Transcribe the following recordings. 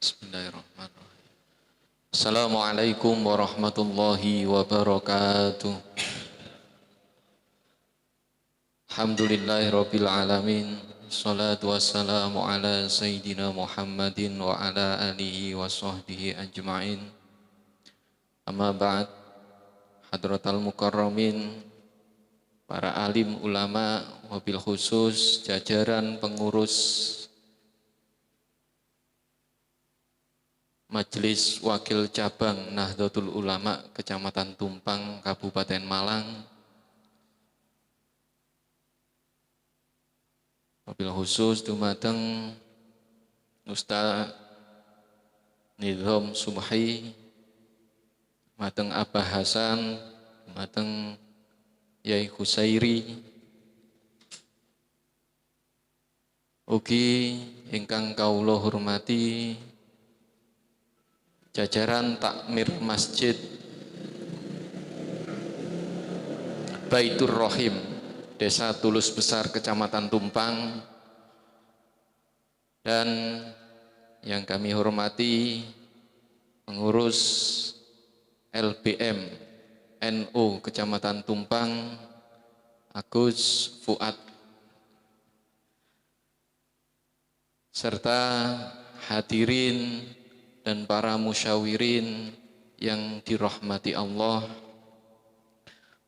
Bismillahirrahmanirrahim. Assalamualaikum warahmatullahi wabarakatuh. Alhamdulillahirabbil alamin. Shalatu wassalamu ala sayyidina Muhammadin wa ala alihi wa sahbihi ajma'in. Amma ba'd. Hadratal mukarramin, para alim ulama, wabil khusus jajaran pengurus Majelis Wakil Cabang Nahdlatul Ulama Kecamatan Tumpang, Kabupaten Malang. Wabil khusus dumateng Ustaz Nidham Subhi, dumateng Abah Hasan, dumateng Yai Husairi, ugi ingkang kawula hormati jajaran takmir Masjid Baitur Rohim, Desa Tulus Besar, Kecamatan Tumpang, dan yang kami hormati pengurus LBM NU Kecamatan Tumpang, Agus Fuad, serta hadirin dan para musyawirin yang dirahmati Allah.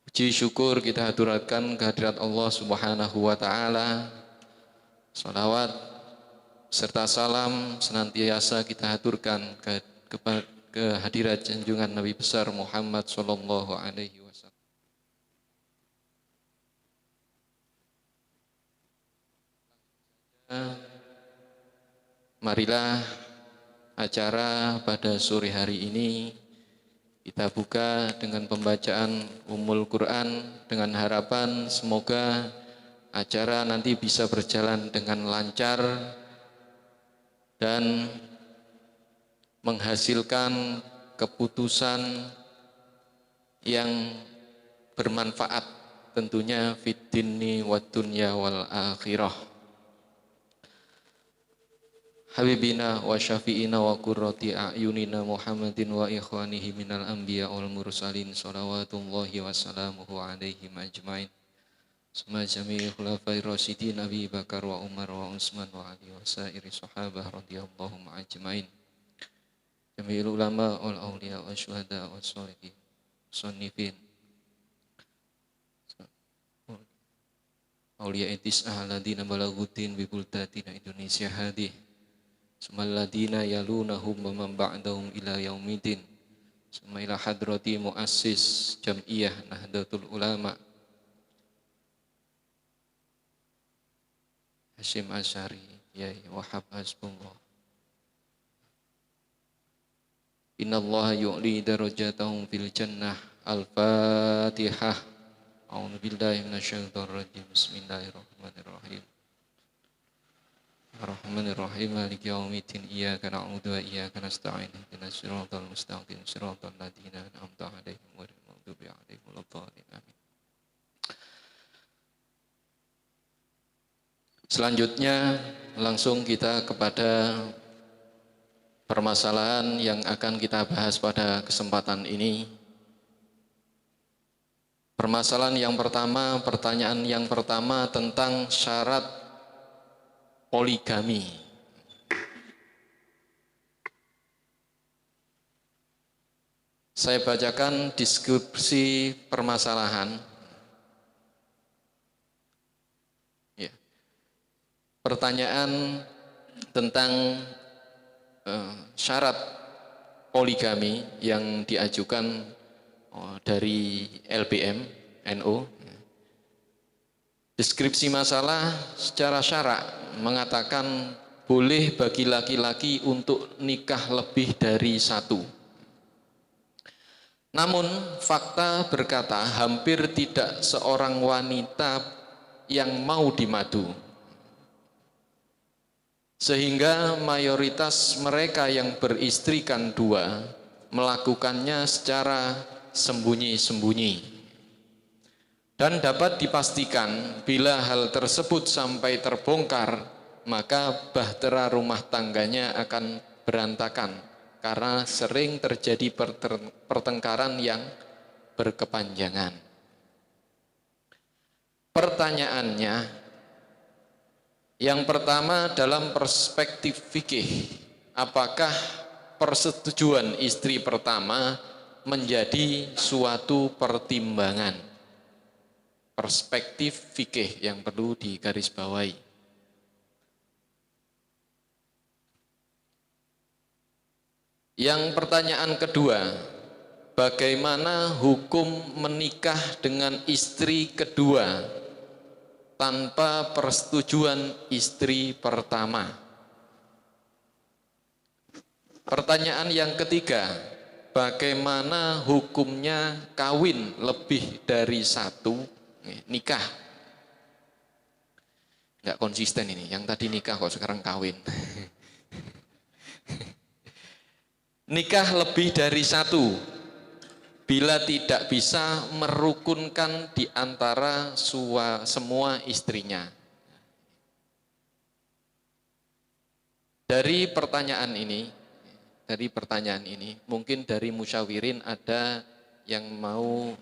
Puji syukur kita haturkan kehadirat Allah Subhanahu wa taala. Salawat serta salam senantiasa kita haturkan kehadirat junjungan Nabi besar Muhammad sallallahu alaihi wasallam. Marilah acara pada sore hari ini kita buka dengan pembacaan Ummul Quran dengan harapan semoga acara nanti bisa berjalan dengan lancar dan menghasilkan keputusan yang bermanfaat tentunya fid dinni wad dunya wal akhirah. Habibina wa syafi'ina wa qurrati a'yunina Muhammadin wa ikhwanihi minal anbiya wal mursalin salawatullahi wa salamuhu alaihim ajmain. Suma jami'i khulafai rasyidin Abi Bakar wa Umar wa Utsman wa Ali wa sairi sahabah radhiyallahu ajmain. Jami'il ulama wal awliya wa syuhada wa sholihin sonnifin. Awliya etis ahladina balaguddin bibultatina Indonesia hadih. Sumalladina yalunahum wa man ba'dahum ila yaumidin. Summa ila hadrati muassis Jam'iyah Nahdlatul Ulama Hashim Asy'ari, Yai Wahab Hasbullah. Innallaha yu'li darajatahum fil jannah. Al-Fatihah. A'udzu billahi minasyaitonir rajim. Bismillahirrahmanirrahim. Ar-Rahmanir-Rahim, Maliki yaumiddin, iyyaka na'budu wa iyyaka nasta'in, ihdinas siratal mustaqim, siratal ladzina an'amta 'alaihim ghairil maghdubi 'alaihim waladdallin. Amin. Selanjutnya langsung kita kepada permasalahan yang akan kita bahas pada kesempatan ini. Permasalahan yang pertama, pertanyaan yang pertama tentang syarat poligami. Saya bacakan deskripsi permasalahan. Ya. Pertanyaan tentang syarat poligami yang diajukan dari LBM NU. Deskripsi masalah secara syarak mengatakan boleh bagi laki-laki untuk nikah lebih dari satu. Namun fakta berkata hampir tidak seorang wanita yang mau dimadu. Sehingga mayoritas mereka yang beristrikan dua melakukannya secara sembunyi-sembunyi. Dan dapat dipastikan bila hal tersebut sampai terbongkar, maka bahtera rumah tangganya akan berantakan karena sering terjadi pertengkaran yang berkepanjangan. Pertanyaannya, yang pertama dalam perspektif fikih, apakah persetujuan istri pertama menjadi suatu pertimbangan? Perspektif fikih yang perlu digarisbawahi. Yang pertanyaan kedua, bagaimana hukum menikah dengan istri kedua tanpa persetujuan istri pertama? Pertanyaan yang ketiga, bagaimana hukumnya kawin lebih dari satu, nikah? Nggak konsisten ini, yang tadi nikah kok sekarang kawin. Nikah lebih dari satu bila tidak bisa merukunkan di antara semua istrinya. Dari pertanyaan ini, mungkin dari musyawirin ada yang mau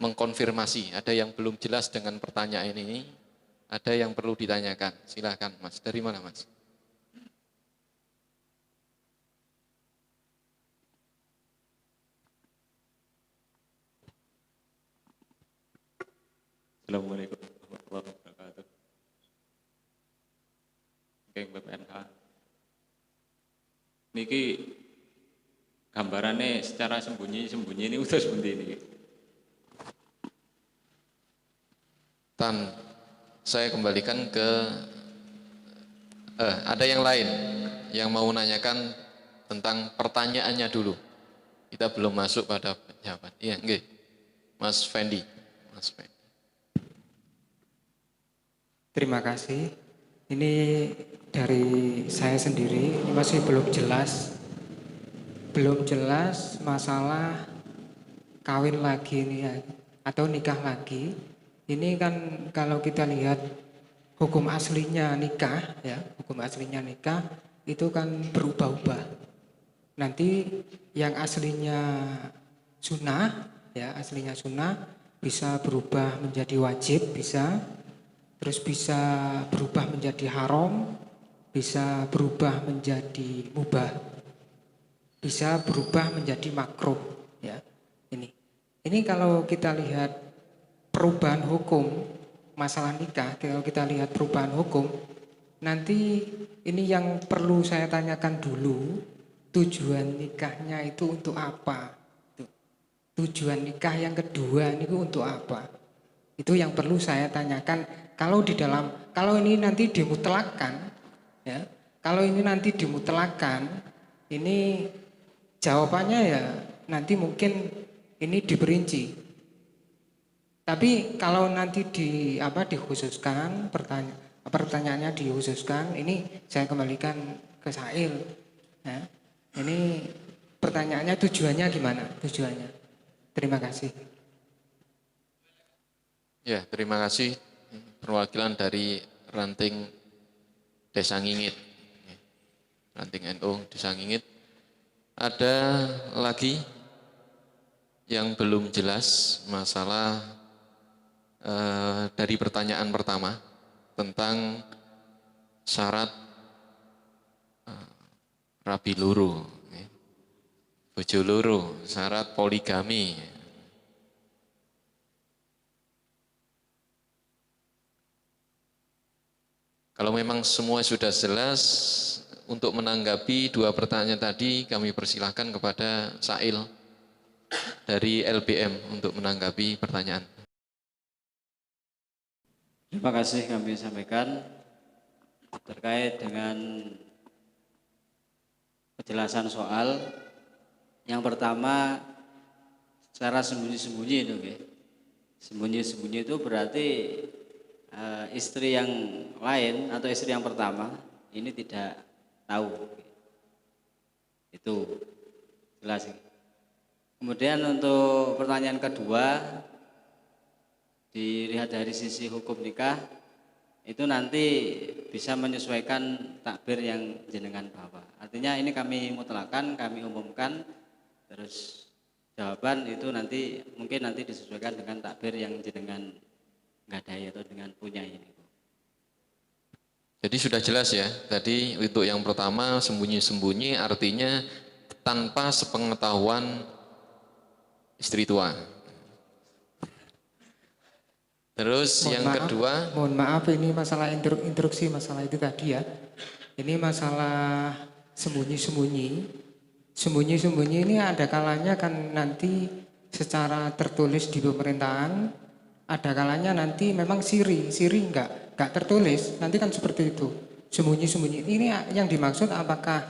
mengkonfirmasi, ada yang belum jelas dengan pertanyaan ini, ada yang perlu ditanyakan. Silakan Mas, dari mana Mas? Assalamualaikum warahmatullahi wabarakatuh. Oke, BPNH. Niki gambarannya secara sembunyi-sembunyi ini udah seperti ini. Saya kembalikan ke ada yang lain yang mau menanyakan tentang pertanyaannya dulu. Kita belum masuk pada jawaban. Iya, nggih. Mas Fendi. Mas Fendi. Terima kasih. Ini dari saya sendiri, ini masih belum jelas. Belum jelas masalah kawin lagi ini ya, atau nikah lagi. Ini kan kalau kita lihat hukum aslinya nikah ya, hukum aslinya nikah itu kan berubah-ubah. Nanti yang aslinya sunnah ya, aslinya sunnah bisa berubah menjadi wajib, bisa. Terus bisa berubah menjadi haram, bisa berubah menjadi mubah, bisa berubah menjadi makruh. Ya, ini kalau kita lihat perubahan hukum masalah nikah, kalau kita lihat perubahan hukum, nanti ini yang perlu saya tanyakan dulu, tujuan nikahnya itu untuk apa? Tujuan nikah yang kedua ini untuk apa? Itu yang perlu saya tanyakan. Kalau ini nanti dimutlakan, ya, kalau ini nanti dimutlakan, ini jawabannya ya nanti mungkin ini diperinci. Tapi kalau nanti dikhususkan pertanyaannya dikhususkan, ini saya kembalikan ke Sail. Ya. Ini pertanyaannya tujuannya gimana? Tujuannya. Terima kasih. Ya, terima kasih. Perwakilan dari Ranting Desa Ngingit. Ranting NU Desa Ngingit. Ada lagi yang belum jelas masalah dari pertanyaan pertama tentang syarat rabi loro, bojo loro, syarat poligami. Kalau memang semua sudah jelas, untuk menanggapi dua pertanyaan tadi kami persilahkan kepada Sail dari LBM untuk menanggapi pertanyaan. Terima kasih kami sampaikan terkait dengan penjelasan soal yang pertama secara sembunyi-sembunyi itu, sembunyi-sembunyi itu berarti istri yang lain atau istri yang pertama ini tidak tahu, itu jelas. Kemudian untuk pertanyaan kedua, dilihat dari sisi hukum nikah itu nanti bisa menyesuaikan takbir yang jenengan bawa. Artinya ini kami mutlakan, kami umumkan, terus jawaban itu nanti mungkin nanti disesuaikan dengan takbir yang jenengan ngadai atau dengan punya ini. Jadi sudah jelas ya, tadi untuk yang pertama sembunyi-sembunyi artinya tanpa sepengetahuan istri tua. Terus yang kedua, mohon maaf ini masalah instruksi masalah itu tadi ya. Ini masalah sembunyi-sembunyi. Sembunyi-sembunyi ini ada kalanya kan nanti secara tertulis di pemerintahan, ada kalanya nanti memang siri enggak tertulis, nanti kan seperti itu. Sembunyi-sembunyi ini yang dimaksud apakah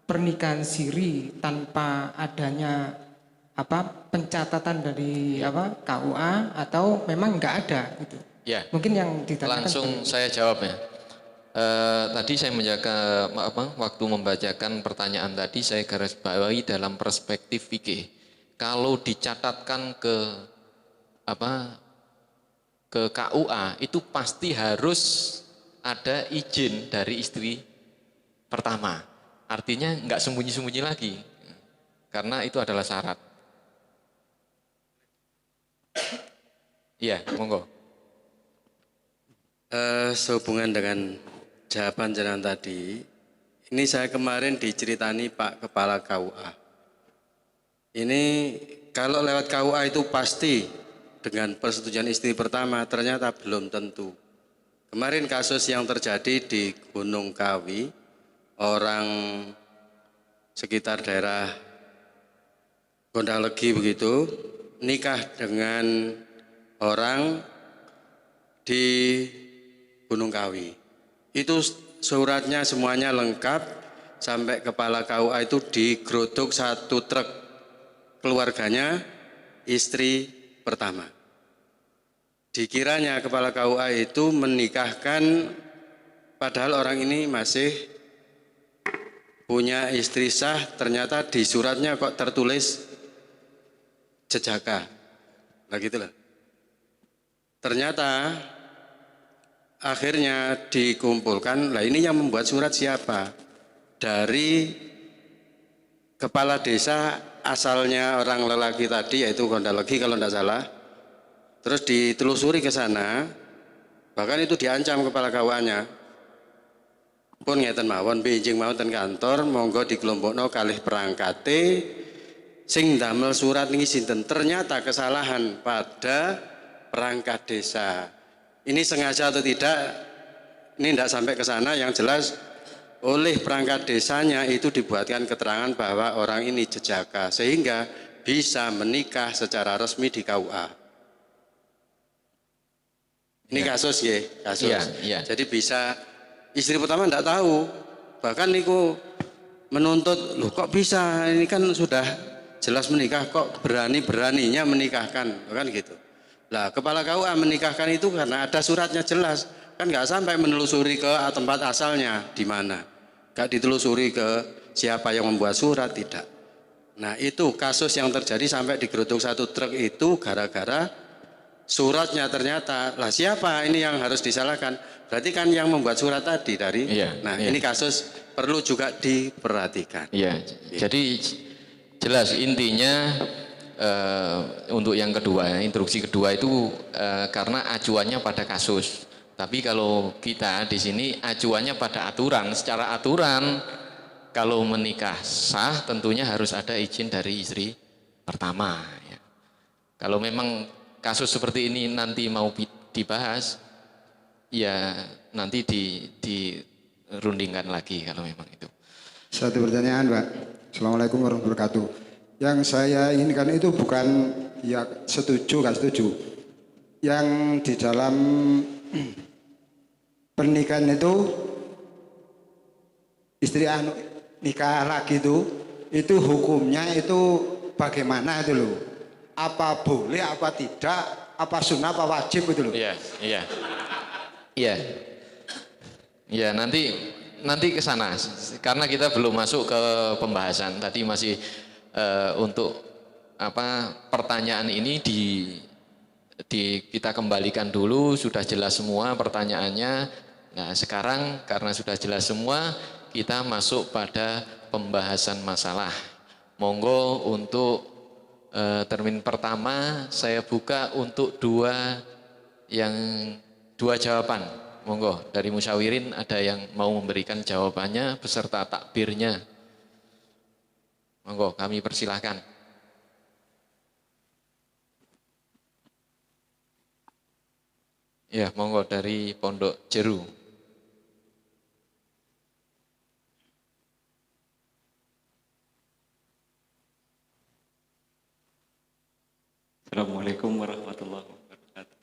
pernikahan siri tanpa adanya pencatatan dari KUA atau memang enggak ada gitu. ya Mungkin yang ditanyakan langsung saya jawab ya. Tadi saya menjaga waktu membacakan pertanyaan tadi saya garis bawahi dalam perspektif fikih. Kalau dicatatkan ke KUA itu pasti harus ada izin dari istri pertama. Artinya enggak sembunyi-sembunyi lagi. Karena itu adalah syarat. Iya, monggo. Sehubungan dengan jawaban jenengan tadi, ini saya kemarin diceritani Pak Kepala KUA. Ini kalau lewat KUA itu pasti dengan persetujuan istri pertama, ternyata belum tentu. Kemarin kasus yang terjadi di Gunung Kawi, orang sekitar daerah Gondalegi begitu, nikah dengan orang di Gunung Kawi. Itu suratnya semuanya lengkap, sampai kepala KUA itu digeruduk satu truk keluarganya istri pertama. Dikiranya kepala KUA itu menikahkan, padahal orang ini masih punya istri sah, ternyata di suratnya kok tertulis jejaka. Nah gitulah. Ternyata akhirnya dikumpulkan, lah ini yang membuat surat siapa? Dari kepala desa asalnya orang lelaki tadi, yaitu Gondalegi kalau tidak salah. Terus ditelusuri ke sana, bahkan itu diancam kepala KUA-nya. Pun ngeten mawon, benjing mawon ten kantor, monggo dikelompokno kalih perangkate, sing damel surat niki sinten. Ternyata kesalahan pada perangkat desa. Ini sengaja atau tidak, ini tidak sampai ke sana. Yang jelas oleh perangkat desanya itu dibuatkan keterangan bahwa orang ini jejaka, sehingga bisa menikah secara resmi di KUA. Ini kasus ya, kasus. Ya. Jadi bisa istri pertama tidak tahu, bahkan niku menuntut, loh kok bisa, ini kan sudah jelas menikah, kok berani-beraninya menikahkan, kan gitu. Lah kepala KUA menikahkan itu karena ada suratnya jelas, kan nggak sampai menelusuri ke tempat asalnya di mana, nggak ditelusuri ke siapa yang membuat surat, tidak. Nah itu kasus yang terjadi sampai digeruduk satu truk itu gara-gara suratnya ternyata, lah siapa ini yang harus disalahkan? Berarti kan yang membuat surat tadi dari. Ini kasus perlu juga diperhatikan. Iya. Jadi jelas intinya untuk yang kedua, instruksi kedua itu karena acuannya pada kasus. Tapi kalau kita di sini acuannya pada aturan. Secara aturan kalau menikah sah tentunya harus ada izin dari istri pertama. Ya. Kalau memang kasus seperti ini nanti mau dibahas, ya nanti dirundingkan lagi kalau memang itu. Satu pertanyaan Pak. Assalamualaikum warahmatullahi wabarakatuh. Yang saya inginkan itu bukan ya setuju gak setuju. Yang di dalam pernikahan itu istri nikah lagi itu hukumnya itu bagaimana itu loh? Apa boleh, apa tidak, apa sunnah, apa wajib itu loh? Iya, nanti ke sana karena kita belum masuk ke pembahasan. Tadi masih untuk pertanyaan ini kita kembalikan dulu, sudah jelas semua pertanyaannya. Nah, sekarang karena sudah jelas semua, kita masuk pada pembahasan masalah. Monggo untuk termin pertama saya buka untuk dua jawaban. Monggo dari musyawirin ada yang mau memberikan jawabannya beserta takbirnya. Monggo kami persilahkan. Ya, monggo dari Pondok Jeru. Assalamualaikum warahmatullahi wabarakatuh.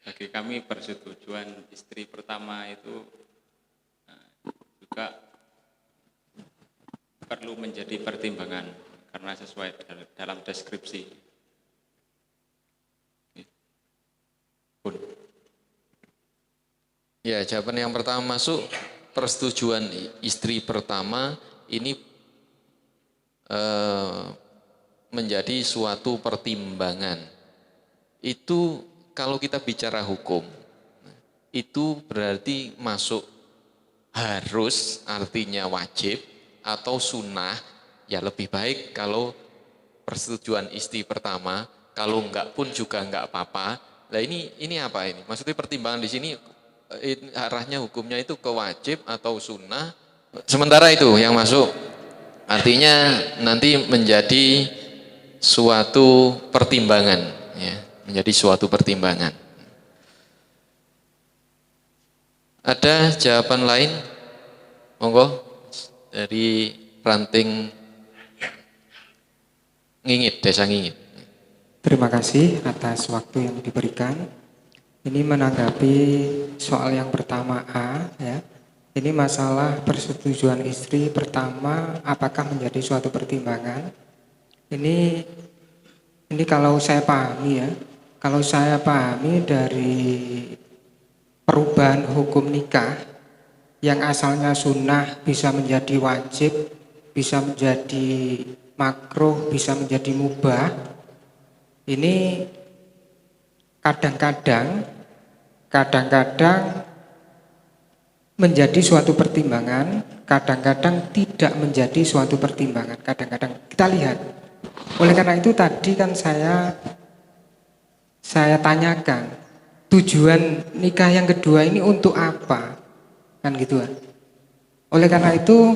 Bagi kami persetujuan istri pertama itu juga perlu menjadi pertimbangan karena sesuai dalam deskripsi. Ya, jawaban yang pertama masuk, persetujuan istri pertama ini menjadi suatu pertimbangan. Itu kalau kita bicara hukum, itu berarti masuk harus artinya wajib atau sunnah. Ya lebih baik kalau persetujuan istri pertama, kalau enggak pun juga enggak apa-apa. Nah ini apa ini? Maksudnya pertimbangan di sini arahnya hukumnya itu ke wajib atau sunnah. Sementara itu yang masuk artinya nanti menjadi suatu pertimbangan, ya, menjadi suatu pertimbangan. Ada jawaban lain? Monggo dari Ranting Ngingit, Desa Ngingit. Terima kasih atas waktu yang diberikan. Ini menanggapi soal yang pertama A, ya. Ini masalah persetujuan istri pertama apakah menjadi suatu pertimbangan. Ini kalau saya pahami ya, kalau saya pahami dari perubahan hukum nikah yang asalnya sunnah bisa menjadi wajib, bisa menjadi makruh, bisa menjadi mubah. Ini kadang-kadang menjadi suatu pertimbangan, kadang-kadang tidak menjadi suatu pertimbangan. Kadang-kadang kita lihat. Oleh karena itu tadi kan saya tanyakan, tujuan nikah yang kedua ini untuk apa? Kan gitu kan. Oleh karena itu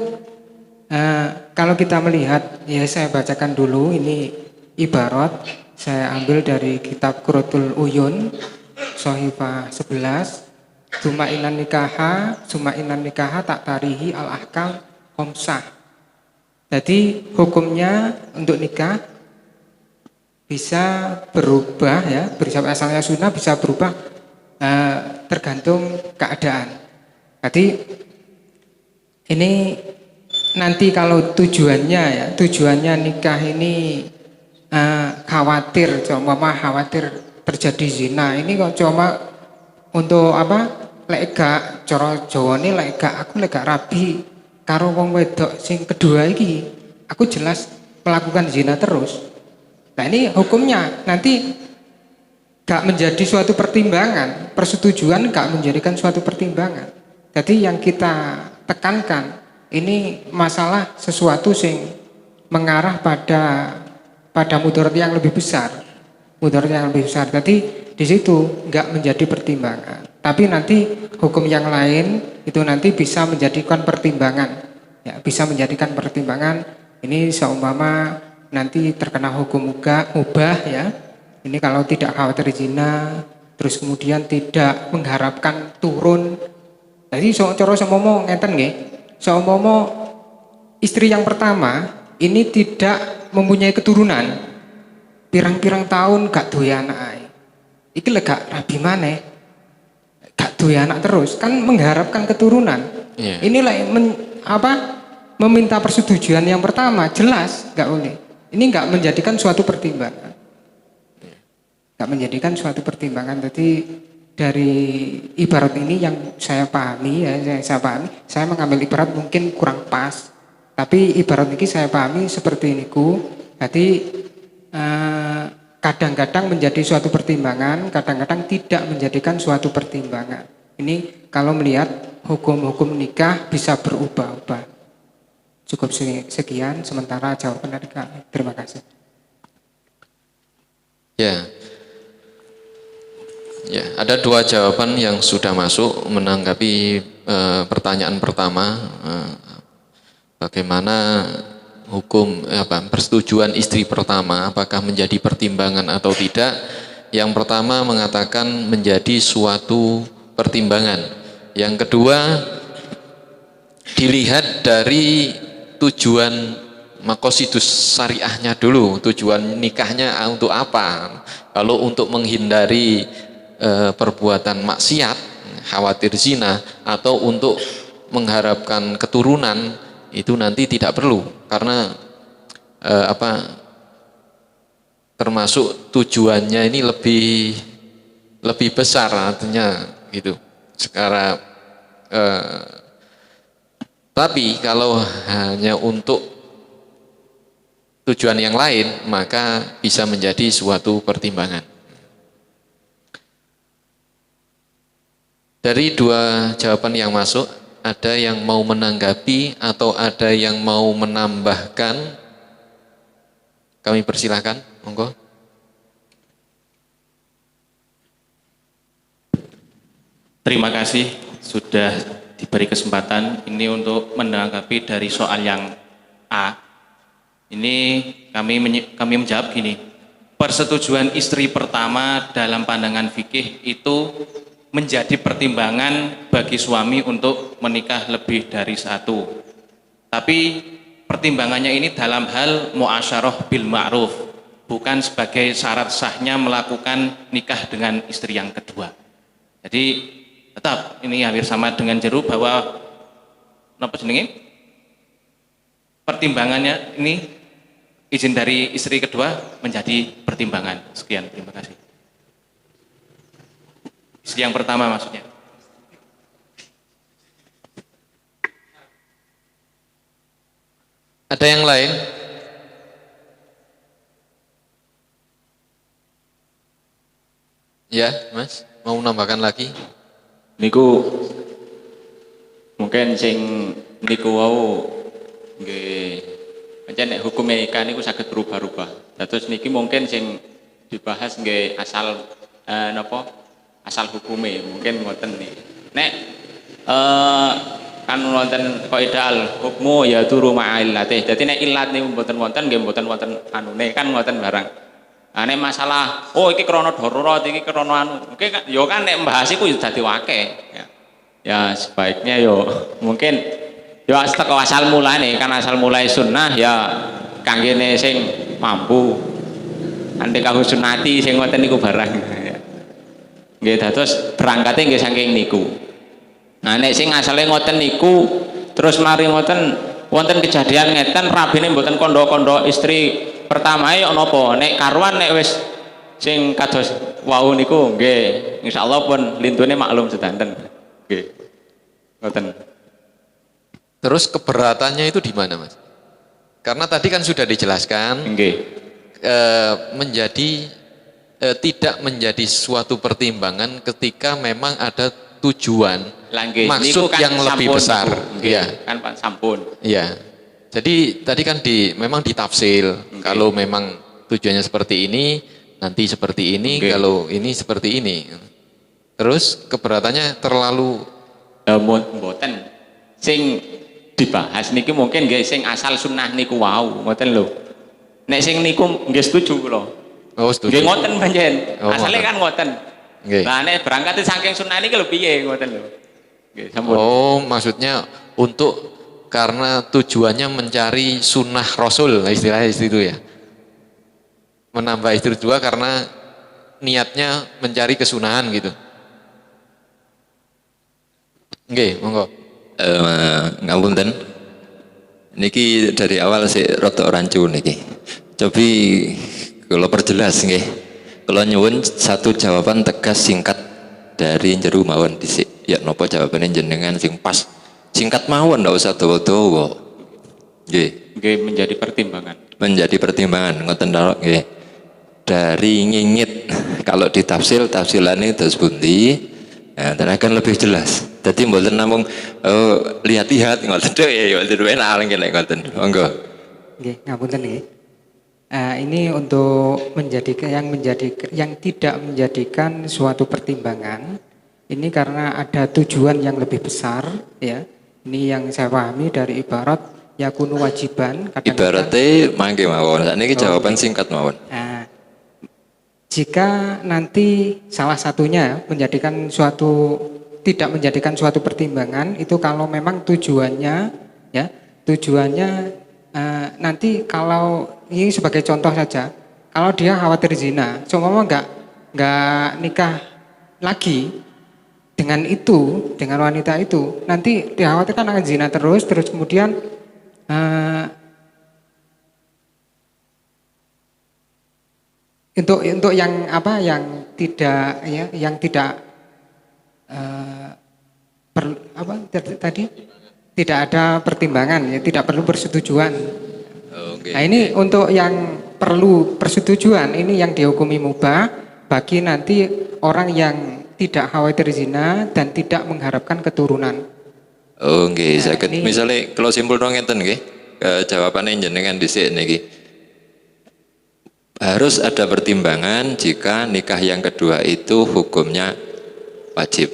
kalau kita melihat, ya saya bacakan dulu ini ibarat, saya ambil dari kitab Qurratul Uyun, Shahifah 11, Sumainan nikaha tak tarihi al-ahkam khomsah. Jadi hukumnya untuk nikah bisa berubah ya, bersama asalnya sunnah bisa berubah tergantung keadaan. Jadi ini nanti kalau tujuannya nikah ini khawatir terjadi zina, ini kok cuma untuk apa? Lek gak cara Jawane lek gak aku lek gak rabi karo wong wedok sing kedua iki, aku jelas melakukan zina terus. Nah ini hukumnya nanti gak menjadi suatu pertimbangan, persetujuan gak menjadikan suatu pertimbangan. Jadi yang kita tekankan ini masalah sesuatu sing mengarah pada mudarat yang lebih besar. Jadi di situ nggak menjadi pertimbangan. Tapi nanti hukum yang lain itu nanti bisa menjadikan pertimbangan. Ya, bisa menjadikan pertimbangan. Ini seumpama nanti terkena hukum mubah ya. Ini kalau tidak khawatir zina, terus kemudian tidak mengharapkan turun. Jadi cara semomo ngeten nggih. Seumpama istri yang pertama ini tidak mempunyai keturunan, pirang-pirang tahun gak duwe anak, iki lek gak rabi maneh, gak duwe anak terus, kan mengharapkan keturunan. Yeah. Ini meminta persetujuan yang pertama, jelas gak boleh. Ini gak menjadikan suatu pertimbangan, gak menjadikan suatu pertimbangan. Jadi dari ibarat ini yang saya pahami ya, saya mengambil ibarat mungkin kurang pas, tapi ibarat ini saya pahami seperti ini ku. Jadi kadang-kadang menjadi suatu pertimbangan, kadang-kadang tidak menjadikan suatu pertimbangan. Ini kalau melihat hukum-hukum nikah bisa berubah-ubah. Cukup sekian sementara jawaban dari kami. Terima kasih. Ya. Ya, ada 2 jawaban yang sudah masuk menanggapi pertanyaan pertama. Bagaimana hukum persetujuan istri pertama apakah menjadi pertimbangan atau tidak? Yang pertama mengatakan menjadi suatu pertimbangan. Yang kedua dilihat dari tujuan makosidus syariahnya dulu, tujuan nikahnya untuk apa? Kalau untuk menghindari perbuatan maksiat, khawatir zina, atau untuk mengharapkan keturunan, itu nanti tidak perlu karena termasuk tujuannya ini lebih besar artinya gitu. Sekarang tapi kalau hanya untuk tujuan yang lain maka bisa menjadi suatu pertimbangan. Dari 2 jawaban yang masuk, ada yang mau menanggapi atau ada yang mau menambahkan? Kami persilahkan, monggo. Terima kasih sudah diberi kesempatan ini untuk menanggapi dari soal yang A. Ini kami menjawab gini. Persetujuan istri pertama dalam pandangan fikih itu menjadi pertimbangan bagi suami untuk menikah lebih dari 1. Tapi pertimbangannya ini dalam hal muasyarah bil ma'ruf, bukan sebagai syarat sahnya melakukan nikah dengan istri yang kedua. Jadi tetap ini hampir sama dengan jeru bahwa pertimbangannya ini izin dari istri kedua menjadi pertimbangan. Sekian, terima kasih. Istri yang pertama maksudnya. Ada yang lain? Ya, Mas, mau menambahkan lagi? Niku mungkin sing niku wau nggih pancen nek hukum nikah niku saged berubah-ubah. Terus niki mungkin sing dibahas nggih asal asal hukume mungkin ngoten nih. Nek kan wonten kaidah al hukmu ya turu ma'illatih. Dadi nek ilat niku mboten wonten nggih mboten wonten anune kan ngoten barang. Nah, nek masalah iki krana darurat iki krana anu. Mungkin ya kan nek mbahas iku ya dadi akeh. Ya sebaiknya yo mungkin yo teko asal mulane kan asal mulai sunnah ya kanggene sing mampu. Ante kanggo sunati sing ngoten niku barang. Nggih dados berangkate nggih saking niku. Nah nek sing asale ngoten niku terus mari ngoten wonten kejadian ngeten rabine mboten kandha-kandha istri pertama ya napa nek karuan nek wis sing kados wau niku nggih insyaallah pun lintune maklum sedanten. Nggih. Ngoten. Terus keberatannya itu di mana, Mas? Karena tadi kan sudah dijelaskan Nggih. Tidak menjadi suatu pertimbangan ketika memang ada tujuan maksud kan yang lebih besar. Iya, kan Pak sampun. Iya. Jadi tadi kan memang ditafsir. Kalau memang tujuannya seperti ini, nanti seperti ini, kalau ini seperti ini. Terus keberatannya terlalu mboten. Sing dibahas niki mungkin nggih sing asal sunnah niku wau, ngoten lho. Nek sing niku nggih setuju kula. Oh, setuju. Nggih ngoten panjen. Asale kan ngoten. Nggih. Lah nek berangkat saking sunah niki lho piye ngoten lho. Nggih, sampun. Oh, maksudnya untuk karena tujuannya mencari sunnah Rasul, istilahnya itu ya. Menambah istri dua karena niatnya mencari kesunahan gitu. Nggih, monggo. Ngapunten. Niki dari awal sih rada rancu niki. Cobi kalau perjelas nggih. Kalau nyuwun satu jawaban tegas singkat dari jero mawon dhisik. Ya napa jawabane jenengan sing pas. Singkat mawon ndak usah dawa-dawa. Nggih. Nggih menjadi pertimbangan. Menjadi pertimbangan ngoten tok nggih. dari ngingit kalau ditafsir tafsirannya terus bundi ya, dan akan lebih jelas. Jadi mboten namung lihat-lihat ngoten tok ya mboten enak ngene ngoten. Monggo. Nggih, ngapunten nggih. Ini untuk yang tidak menjadikan suatu pertimbangan. Ini karena ada tujuan yang lebih besar ya. Ini yang saya pahami dari ibarat yakunu wajiban. Ibaratnya mangke mawon. Niki jawaban singkat mawon. Jika nanti salah satunya tidak menjadikan suatu pertimbangan, itu kalau memang tujuannya nanti kalau ini sebagai contoh saja, kalau dia khawatir zina, seumpama nggak nikah lagi dengan wanita itu, nanti dikhawatirkan akan zina terus kemudian untuk yang tidak ada pertimbangan ya, tidak perlu persetujuan. Nah ini untuk yang perlu persetujuan, ini yang dihukumi mubah bagi nanti orang yang tidak khawatir zina dan tidak mengharapkan keturunan. Oh nggih, saged misale kalau simpul ngeten nggih, jawabane jenengan dhisik niki. Harus ada pertimbangan jika nikah yang kedua itu hukumnya wajib.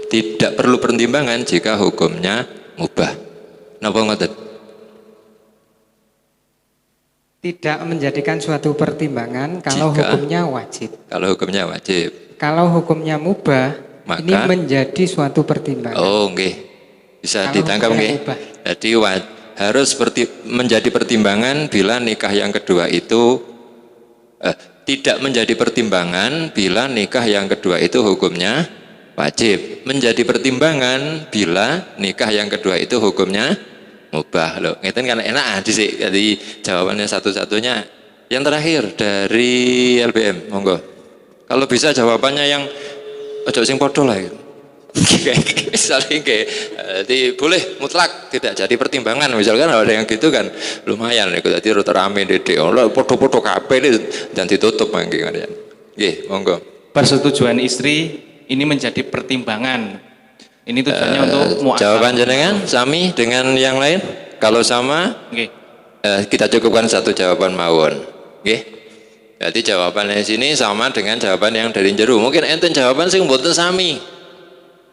Tidak perlu pertimbangan jika hukumnya mubah. Napa ngoten? Tidak menjadikan suatu pertimbangan kalau hukumnya wajib. Kalau hukumnya wajib. Kalau hukumnya mubah, maka ini menjadi suatu pertimbangan. Oh nggih. Bisa ditangkap nggih. Jadi harus menjadi pertimbangan bila nikah yang kedua itu tidak menjadi pertimbangan bila nikah yang kedua itu hukumnya wajib. Menjadi pertimbangan bila nikah yang kedua itu hukumnya mubah. Loh, ngeten kan enak dhisik. Jadi jawabannya satu-satunya. Yang terakhir dari LBM, monggo. Kalau bisa jawabannya yang ojo sing padha lah. Misalnya jadi boleh mutlak tidak jadi pertimbangan, misalkan ada yang gitu kan lumayan ya, jadi rute rame dede Allah foto-foto kabeh dan ditutup mangke kan. Nggih, monggo. Persetujuan istri ini menjadi pertimbangan. Ini tujuannya untuk muasabah. Jawaban jenengan sami dengan yang lain? Kalau sama, kita cukupkan satu jawaban mawon. Nggih. Jadi jawabannya sini sama dengan jawaban yang dari jero. Mungkin enten jawaban sing mboten sami.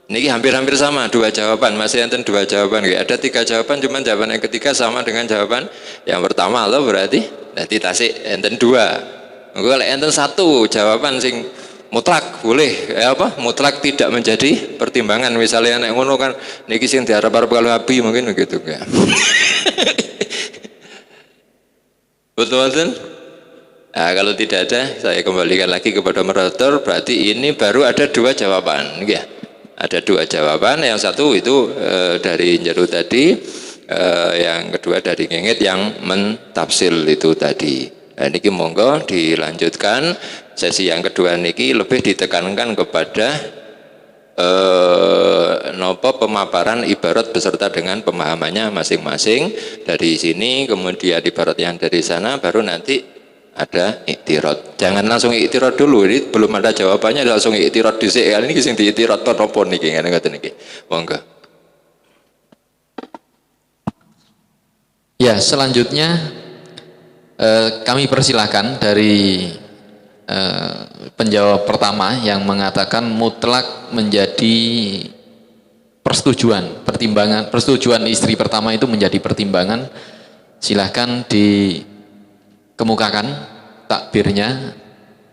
Niki hampir-hampir sama, dua jawaban, masih enten dua jawaban. Ada tiga jawaban, cuman jawaban yang ketiga sama dengan jawaban yang pertama loh berarti. Nanti tasik enten dua. Kalau enten satu jawaban sing mutlak boleh, mutlak tidak menjadi pertimbangan. Misalnya anak ngono kan, niki sing diharap-harap kalau Nabi mungkin begitu ya. Betul. Nah, kalau tidak ada, saya kembalikan lagi kepada moderator. Berarti ini baru ada dua jawaban, ya. Ada dua jawaban, yang satu itu dari Jero tadi, yang kedua dari Ngengit yang mentafsir itu tadi. Nah, niki monggo dilanjutkan sesi yang kedua niki lebih ditekankan kepada pemaparan ibarat beserta dengan pemahamannya masing-masing dari sini, kemudian ibarat yang dari sana, baru nanti ada iktirad. Jangan langsung iktirad dulu, ini belum ada jawabannya langsung iktirad dhisik. Kali ini sing diiktirad napa niki ngene ngoten niki. Monggo. Ya, selanjutnya kami persilahkan dari penjawab pertama yang mengatakan mutlak menjadi persetujuan istri pertama itu menjadi pertimbangan. Silahkan dikemukakan takbirnya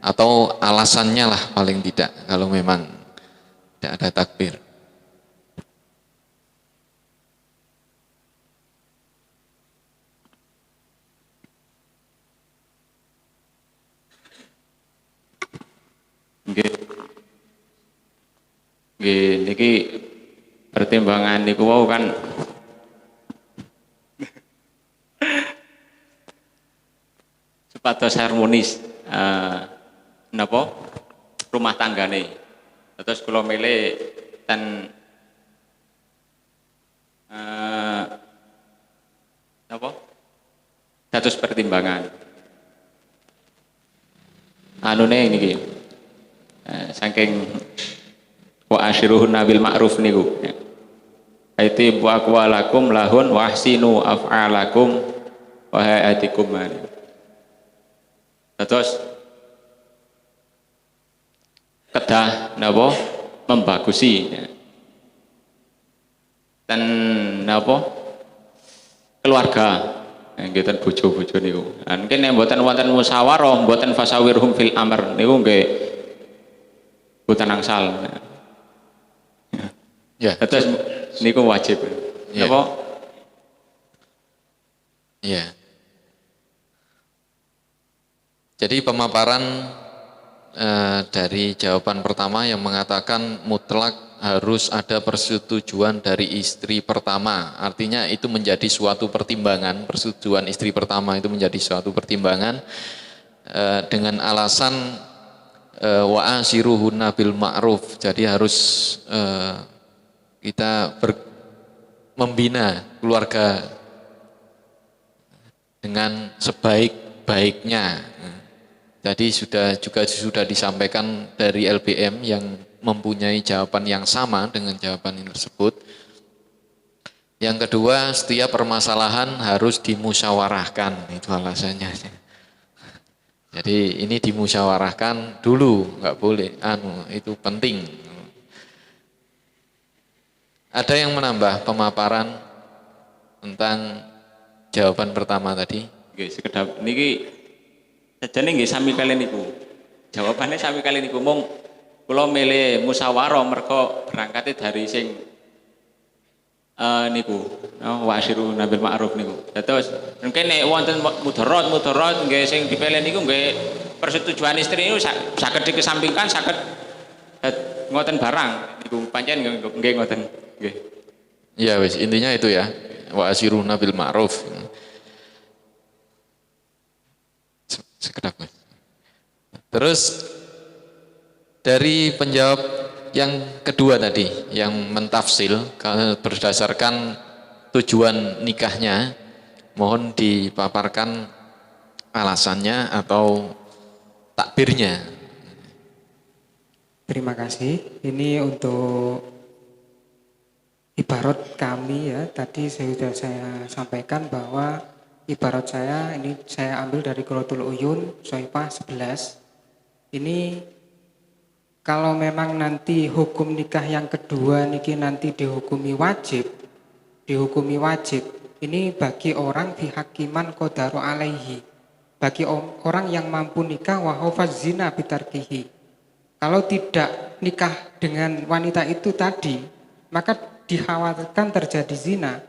atau alasannya lah paling tidak kalau memang tidak ada takbir. Nggih, niki pertimbangan niku wau kan supados harmonis napa rumah tanggane. Terus kula milih ten napa dados pertimbangan. anune niki. Saking wa asyiruhunna bil ma'ruf niku. Aiti wa aqwalakum lahun wahsinu af'alakum wa hayatikum. Terus kedah napa membagusi dan napa keluarga ngeten bojo-bojo niku. Mungkin nek mboten wonten musyawarah, mboten fasawirhum fil amr niku nggih boten angsal. Ya, terus niku wajib. Ya. Napa? Ya. Jadi pemaparan dari jawaban pertama yang mengatakan mutlak harus ada persetujuan dari istri pertama. Artinya itu menjadi suatu pertimbangan, persetujuan istri pertama itu menjadi suatu pertimbangan dengan alasan wa asyiruhunna bil ma'ruf. Jadi harus kita membina keluarga dengan sebaik-baiknya. Jadi sudah disampaikan dari LBM yang mempunyai jawaban yang sama dengan jawaban ini tersebut. Yang kedua, setiap permasalahan harus dimusyawarahkan, itu alasannya. Jadi ini dimusyawarahkan dulu, nggak boleh, itu penting. Ada yang menambah pemaparan tentang jawaban pertama tadi? Nggih, sekedap niki sajane nggih sami kalian niku. Jawabannya sami kalian niku mung kula milih musyawarah mergo berangkate dari sing niku wa asyiru nabil ma'ruf niku. Terus mungkin nek wonten mudarat nggih sing dipilih niku nggih persetujuan istri niku saged dikesampingkan saged ngoten barang niku pancen nggih ngoten nggih. Ya wis, intinya itu ya. Wa asyiru nabil ma'ruf. Sekedap. Terus dari penjawab yang kedua tadi yang mentafsil berdasarkan tujuan nikahnya, mohon dipaparkan alasannya atau takbirnya. Terima kasih. Ini untuk ibarat kami ya, tadi sudah saya sampaikan bahwa ibarat saya, ini saya ambil dari Qurratul Uyun, Soifah 11. Ini kalau memang nanti hukum nikah yang kedua niki nanti dihukumi wajib. Ini bagi orang bihakiman qadaru alaihi. Bagi orang yang mampu nikah wa hafaz zina bitarkihi. Kalau tidak nikah dengan wanita itu tadi, maka dikhawatirkan terjadi zina.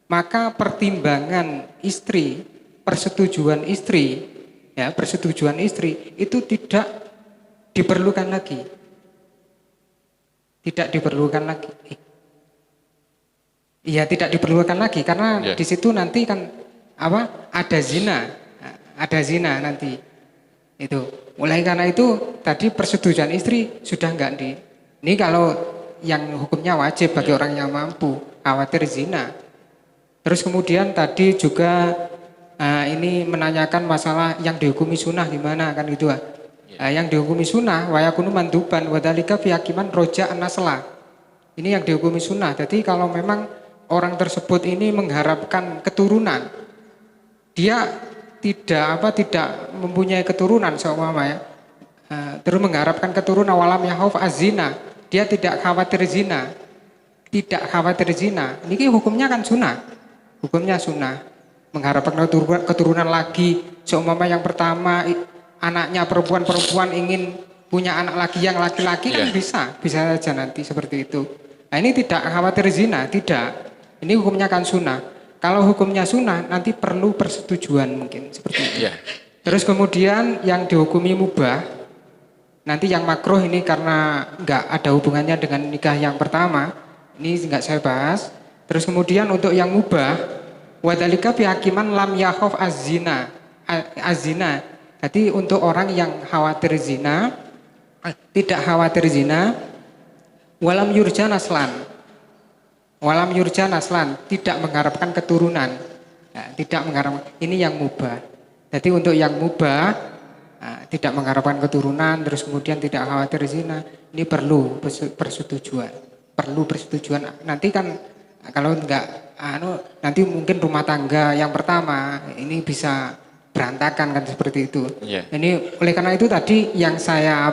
Maka pertimbangan istri, persetujuan istri itu tidak diperlukan lagi. Tidak diperlukan lagi. Iya, tidak diperlukan lagi karena di situ nanti kan ada zina nanti. Itu. Mulai karena itu tadi persetujuan istri sudah enggak ini kalau yang hukumnya wajib bagi orang yang mampu, khawatir zina. Terus kemudian tadi juga ini menanyakan masalah yang dihukumi sunnah gimana kan gitu. Yang dihukumi sunnah wayakunu manduban wadalika fi hakiman roja an-nasla. Ini yang dihukumi sunnah. Jadi kalau memang orang tersebut ini mengharapkan keturunan, dia tidak mempunyai keturunan seumpama ya. Terus mengharapkan keturunan walam yahuf az-zina, dia tidak khawatir zina. Ini hukumnya kan sunnah. Hukumnya sunnah, mengharapkan keturunan lagi. Seumpama yang pertama anaknya perempuan ingin punya anak lagi yang laki-laki kan bisa saja nanti seperti itu. Nah ini tidak khawatir zina, tidak. Ini hukumnya kan sunnah. Kalau hukumnya sunnah nanti perlu persetujuan mungkin seperti itu. Terus kemudian yang dihukumi mubah, nanti yang makruh ini karena nggak ada hubungannya dengan nikah yang pertama, ini nggak saya bahas. Terus kemudian untuk yang mubah, wadalika bihakiman lam yakhaf az-zina. Jadi untuk orang yang khawatir zina, tidak khawatir zina, walam yurja naslan, tidak mengharapkan keturunan, tidak mengharapkan. Ini yang mubah. Jadi untuk yang mubah, tidak mengharapkan keturunan, terus kemudian tidak khawatir zina, ini perlu persetujuan. Nanti kan kalau enggak, nanti mungkin rumah tangga yang pertama ini bisa berantakan kan seperti itu. Yeah. Ini oleh karena itu tadi yang saya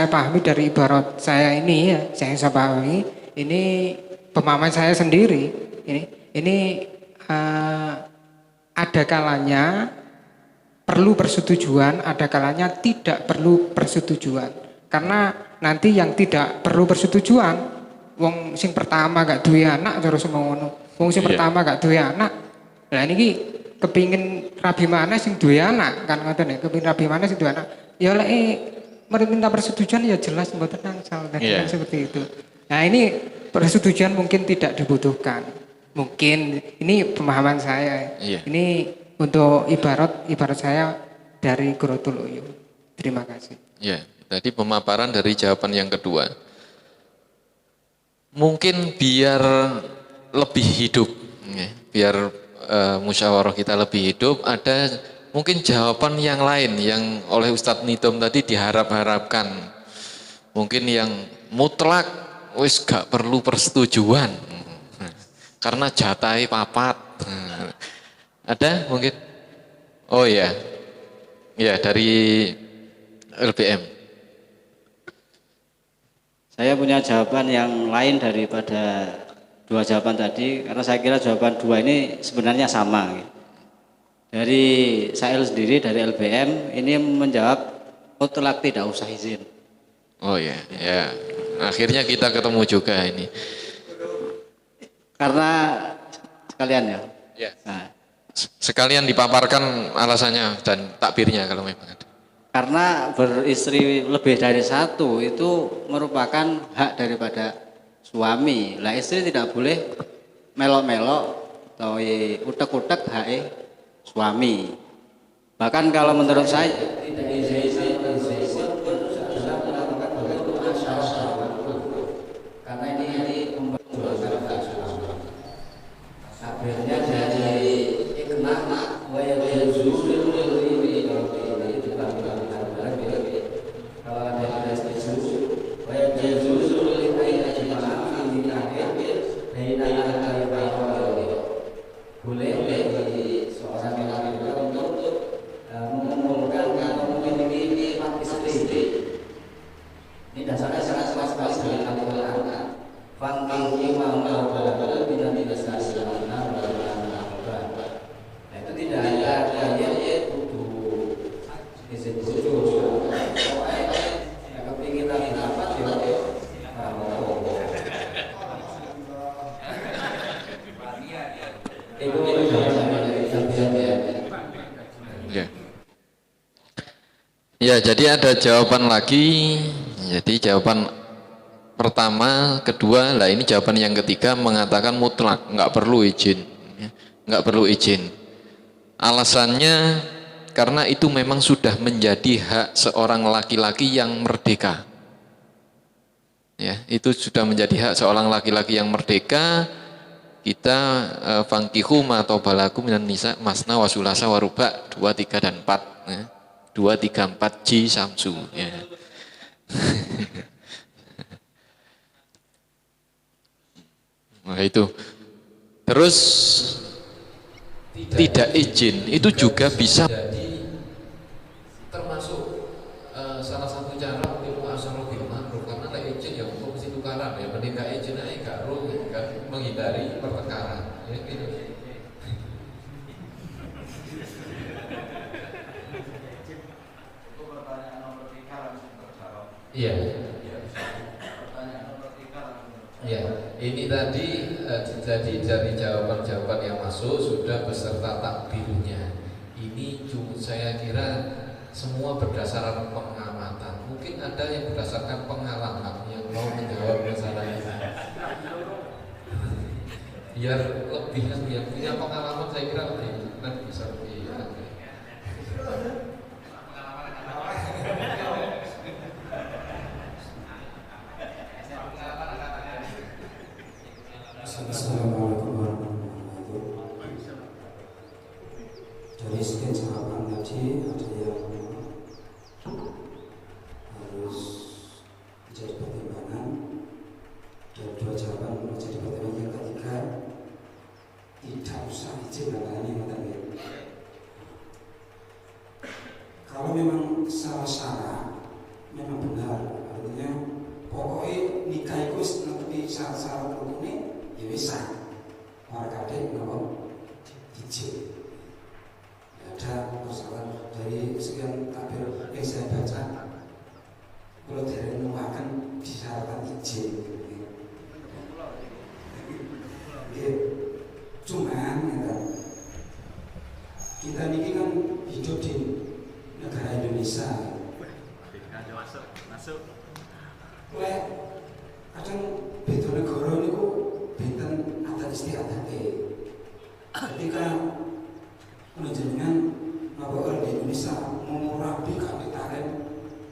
pahami dari ibarat saya ini ya, saya pahami ini pemahaman saya sendiri. Ini ada kalanya perlu persetujuan, ada kalanya tidak perlu persetujuan. Karena nanti yang tidak perlu persetujuan, wong sing pertama gak duwe anak terus ngono. Wong sing pertama gak duwe anak. Lah niki kepingin rabi mana sing duwe anak kan ngoten ya, kepingin rabi mana sing duwe anak. Ya lek minta persetujuan ya jelas mboten angsal kan seperti itu. Nah, ini persetujuan mungkin tidak dibutuhkan. Mungkin ini pemahaman saya. Ini untuk ibarat saya dari Grotul Uyuh. Terima kasih. Ya, tadi pemaparan dari jawaban yang kedua. Mungkin biar lebih hidup, biar musyawarah kita lebih hidup, ada mungkin jawaban yang lain yang oleh Ustadz Nidom tadi diharap-harapkan. Mungkin yang mutlak, wis gak perlu persetujuan, karena jatai papat. Ada mungkin? Oh ya, ya dari LBM. Saya punya jawaban yang lain daripada dua jawaban tadi, karena saya kira jawaban dua ini sebenarnya sama. Dari saya sendiri, dari LBM, ini menjawab mutlak tidak usah izin. Oh ya, ya. Akhirnya kita ketemu juga ini. Karena sekalian ya. Ya. Nah, sekalian dipaparkan alasannya dan takbirnya kalau memang ada. Karena beristri lebih dari satu itu merupakan hak daripada suami. Lah istri tidak boleh melok-melok atau utek-utek hak suami. Bahkan kalau menurut saya karena ini akhirnya dari ikhlas wa yajuzu boleh bagi seorang laki-laki untuk mengumpulkan atau memiliki 4 istri. Ini dasarnya sangat jelas sekali dari Al-Quran. Fankihu ma taba min an-nisa'i masna wa ruba'. Nah, itu tidak ada ayat kudu izin bojo. Pokoknya kepingin lagi dapat ya Ya, jadi ada jawaban lagi. Jadi jawaban pertama, kedua, lah ini jawaban yang ketiga mengatakan mutlak, nggak perlu izin, nggak perlu izin. Alasannya karena itu memang sudah menjadi hak seorang laki-laki yang merdeka. Ya, itu sudah menjadi hak seorang laki-laki yang merdeka. Kita fangkihu ma tobalakum minan nisa masna wa sulasa wa ruba' 2, 3 dan 4 ya. 2, 3, 4 Ji Samsu ya. Nah itu. Terus tidak izin itu juga bisa termasuk salah satu cara untuk asal bil ma'ruf, karena ada izin yang untuk mesti tukaran ya, mending gak izin aja gak ruh kan, menghindari pertengkaran ya, gitu. Iya. Ya, ini tadi jadi dari jawaban-jawaban yang masuk sudah beserta takbirnya. Ini saya kira semua berdasarkan pengamatan. Mungkin ada yang berdasarkan pengalaman yang mau menjawab masalah ini. Biar lebih yang punya pengalaman, saya kira lebih bisa lebih. Assalamualaikum warahmatullahi wabarakatuh. Dari sekian jawaban tadi ada yang Indonesia orang kadek ngomong izin. Ada persoalan dari sekian takbir yang saya baca, kalau dari menemukan disyaratkan izin. Cuman kita ini kan hidup di negara Indonesia. Masuk. Kadang beda negara niku benten adat istiadatnya. Ketika menjenengan napa orang di Indonesia mau rabi kali taren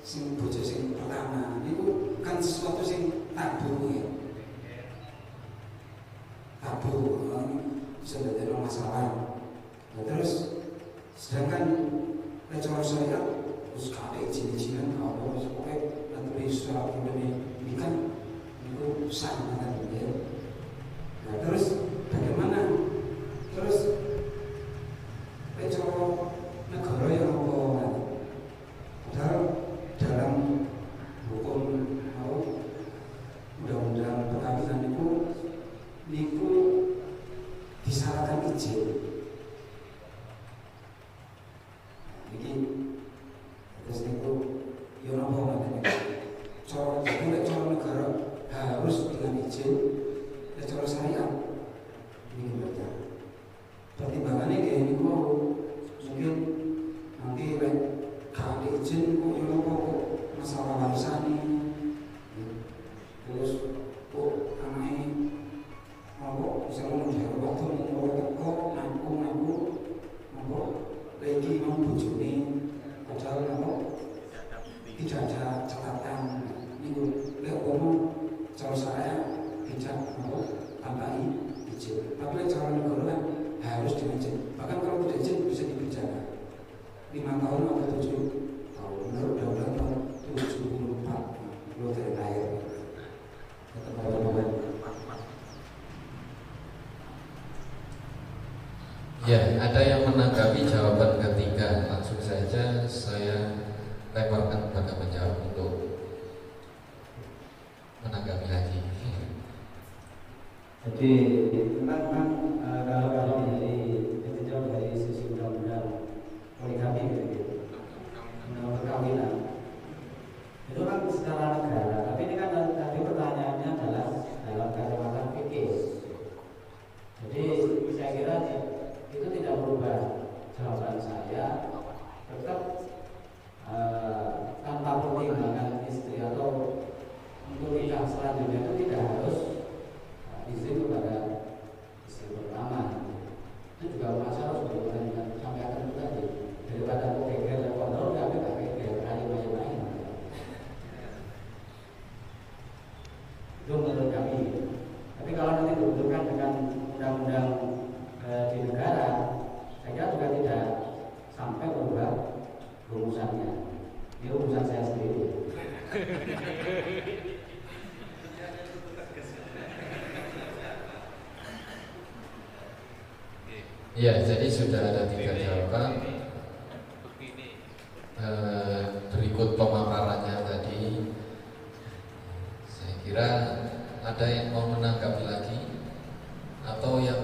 sing bojo sing pertama niku kan sesuatu sing tabu ya. Tabu bisa jadi masalah. Nah, terus sedangkan cara saya terus kali izin-izinan kalau supaya nanti surat ini kan itu sama kan ya. Nah terus bagaimana? Terus cara negara yang apa? Padahal dalam hukum undang-undang perkawinan niku disyaratkan izin. Jadi terus niku yo napa ngene. Cara negara harus dengan izin. Cara syariat ini baca. Pertimbangannya kayak ini mungkin nanti kalau izin kok yo napa masalah warisan ini. Terus kok anake apa misalnya menjaga waktu mau ngaku apa lagi mau bojone padahal apa tidak ada catatan itu lek ngomong cara saya tidak apa tanpa izin tapi cara negara kan harus diizin bahkan kalau tidak izin bisa dipidana 5 tahun atau 7 tahun menurut undang-undang tahun 74 lo dari lahir Ya, ada yang menanggapi jawaban ketiga. Langsung saja saya lemparkan kepada penjawab untuk menanggapi lagi. Jadi memang kalau ditinjau dari sisi undang-undang poligami gitu, perkawinan itu kan secara negara. Tapi ini kan tadi pertanyaannya adalah dalam kacamata fikih. Jadi saya kira itu tidak berubah jawaban saya, tetap tanpa pertimbangan istri atau untuk nikah selanjutnya itu tidak harus izin kepada istri pertama. Itu juga masalah sudah kita sampaikan itu tadi, daripada kegeger dan kontrol tapi tak kegeger kali lain. Itu menurut kami. Tapi kalau nanti dibenturkan dengan undang-undang di negara, saya kira juga tidak sampai berubah rumusannya. Ini rumusan saya sendiri. Ya, jadi sudah ada 3 jawaban. Berikut pemaparannya tadi. Saya kira ada yang mau menanggapi lagi atau yang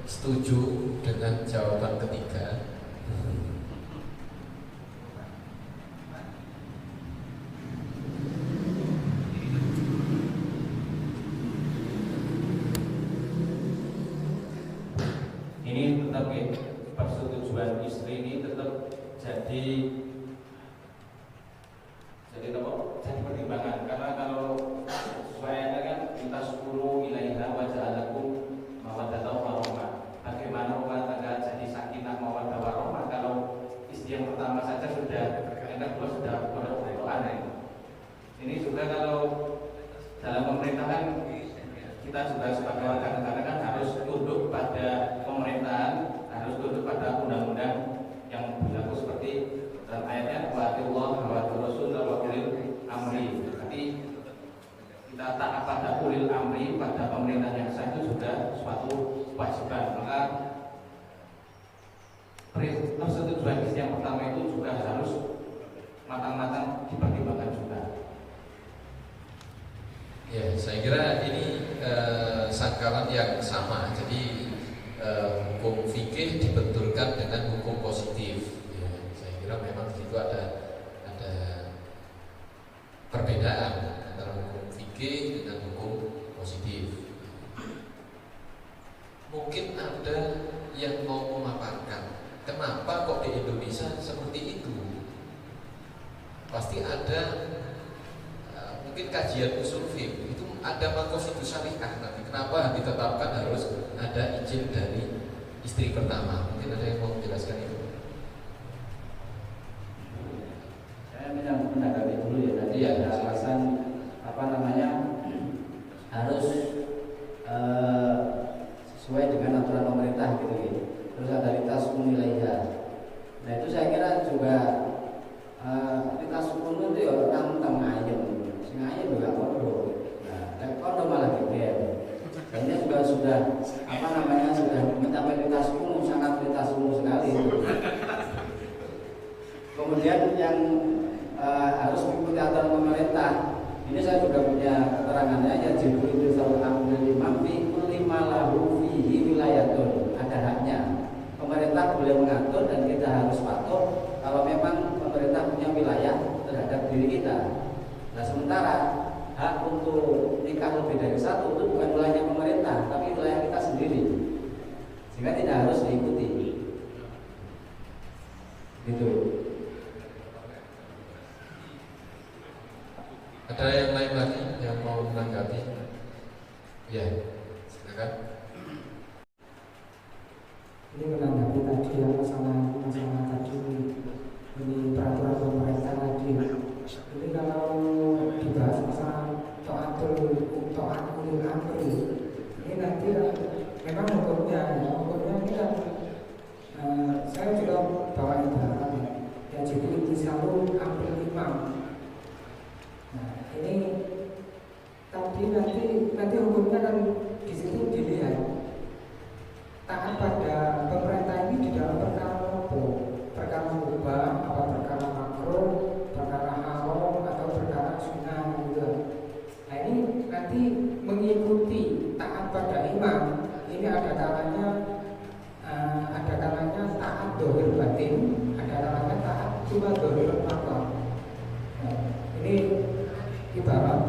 setuju dengan jawaban ketiga. Ini tetap persetujuan istri ini tetap jadi pertimbangan, karena kalau sesuai kan kita 10 ilaiha wa ja'alakum mawaddatan warahmah. Bagaimana rumah tangga jadi sakinah mawaddah warahmah kalau istri yang pertama saja sudah, yang kedua sudah berdoa. Ini juga kalau dalam pemerintahan kita juga sebagai warga negara kan harus tunduk pada pemerintahan, harus tunduk pada undang-undang yang berlaku seperti dalam ayatnya wa'atullah wa rasul wa ulil amri. Berarti kita taat pada ulil amri, pada pemerintah yang sah itu sudah suatu kewajiban. Maka persetujuan istri yang pertama itu juga harus matang-matang dipertimbangkan juga. Ya, saya kira ini sangkalan yang sama. Jadi hukum fikih dibenturkan dengan hukum positif. Ya, saya kira memang di situ ada perbedaan antara hukum fikih dengan hukum positif. Mungkin ada yang mau memaparkan kenapa kok di Indonesia seperti itu. Pasti ada mungkin kajian usul fiqh itu ada maqasid syariah nanti. Kenapa ditetapkan harus ada izin dari istri pertama? Mungkin ada yang mau menjelaskan itu. Saya menanggapi dulu ya. Tadi ada alasan harus sesuai dengan aturan pemerintah gitu ya. Terus ada lintas nilainya. Nah itu saya kira juga lintas suku itu ya tentang ayam, sing ayam juga kodoh. Nah, kodoh malah gede. Kayaknya juga sudah sudah mencapai lintas suku, sangat lintas suku sekali itu. Kemudian yang harus mengikuti aturan pemerintah. Ini saya juga punya keterangannya ya, jibul itu salah ambil imam fi kulli ma lahu fihi wilayatun. Ada haknya. Pemerintah boleh mengatur dan kita harus patuh kalau memang pemerintah punya wilayah terhadap diri kita. Nah sementara hak untuk nikah lebih dari satu itu bukan wilayahnya pemerintah, tapi wilayah kita sendiri, sehingga tidak harus diikuti. Gitu. Ada yang lain lagi yang mau menanggapi? Ya, silakan. Ini menanggapi tadi yang masalah tadi ini peraturan pemerintah tadi. Jadi kalau dibahas masalah to'at ulil amri, ini nanti memang hukumnya ini kan saya juga bawa ibarat ya, jadi intisalul amri imam. Nah ini tadi nanti hukumnya kan di situ dilihat taat pada pemerintah ini di dalam perkara apa? Perkara mubah, apa perkara makro, perkara haram atau perkara sunnah gitu. Nah ini nanti mengikuti taat pada imam. Ini ada kalanya taat dohir batin, ada kalanya taat cuma dohir makro. Nah, ini ibarat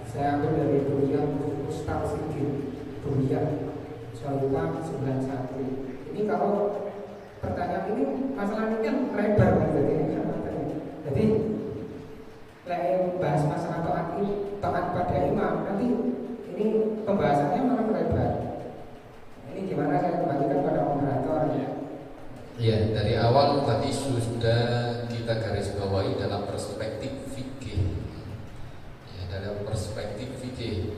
saya ambil dari kuliah Ustaz Sidin kuliah Soalnya 91. Ini kalau pertanyaan ini masalah ini kan lebar kan, jadi bahas masalah taat pada imam nanti ini pembahasannya malah lebar. Ini gimana saya kembalikan pada moderator ya. Iya, dari awal tadi sudah kita garis bawahi dalam perspektif fikih. Ya, dalam perspektif fikih.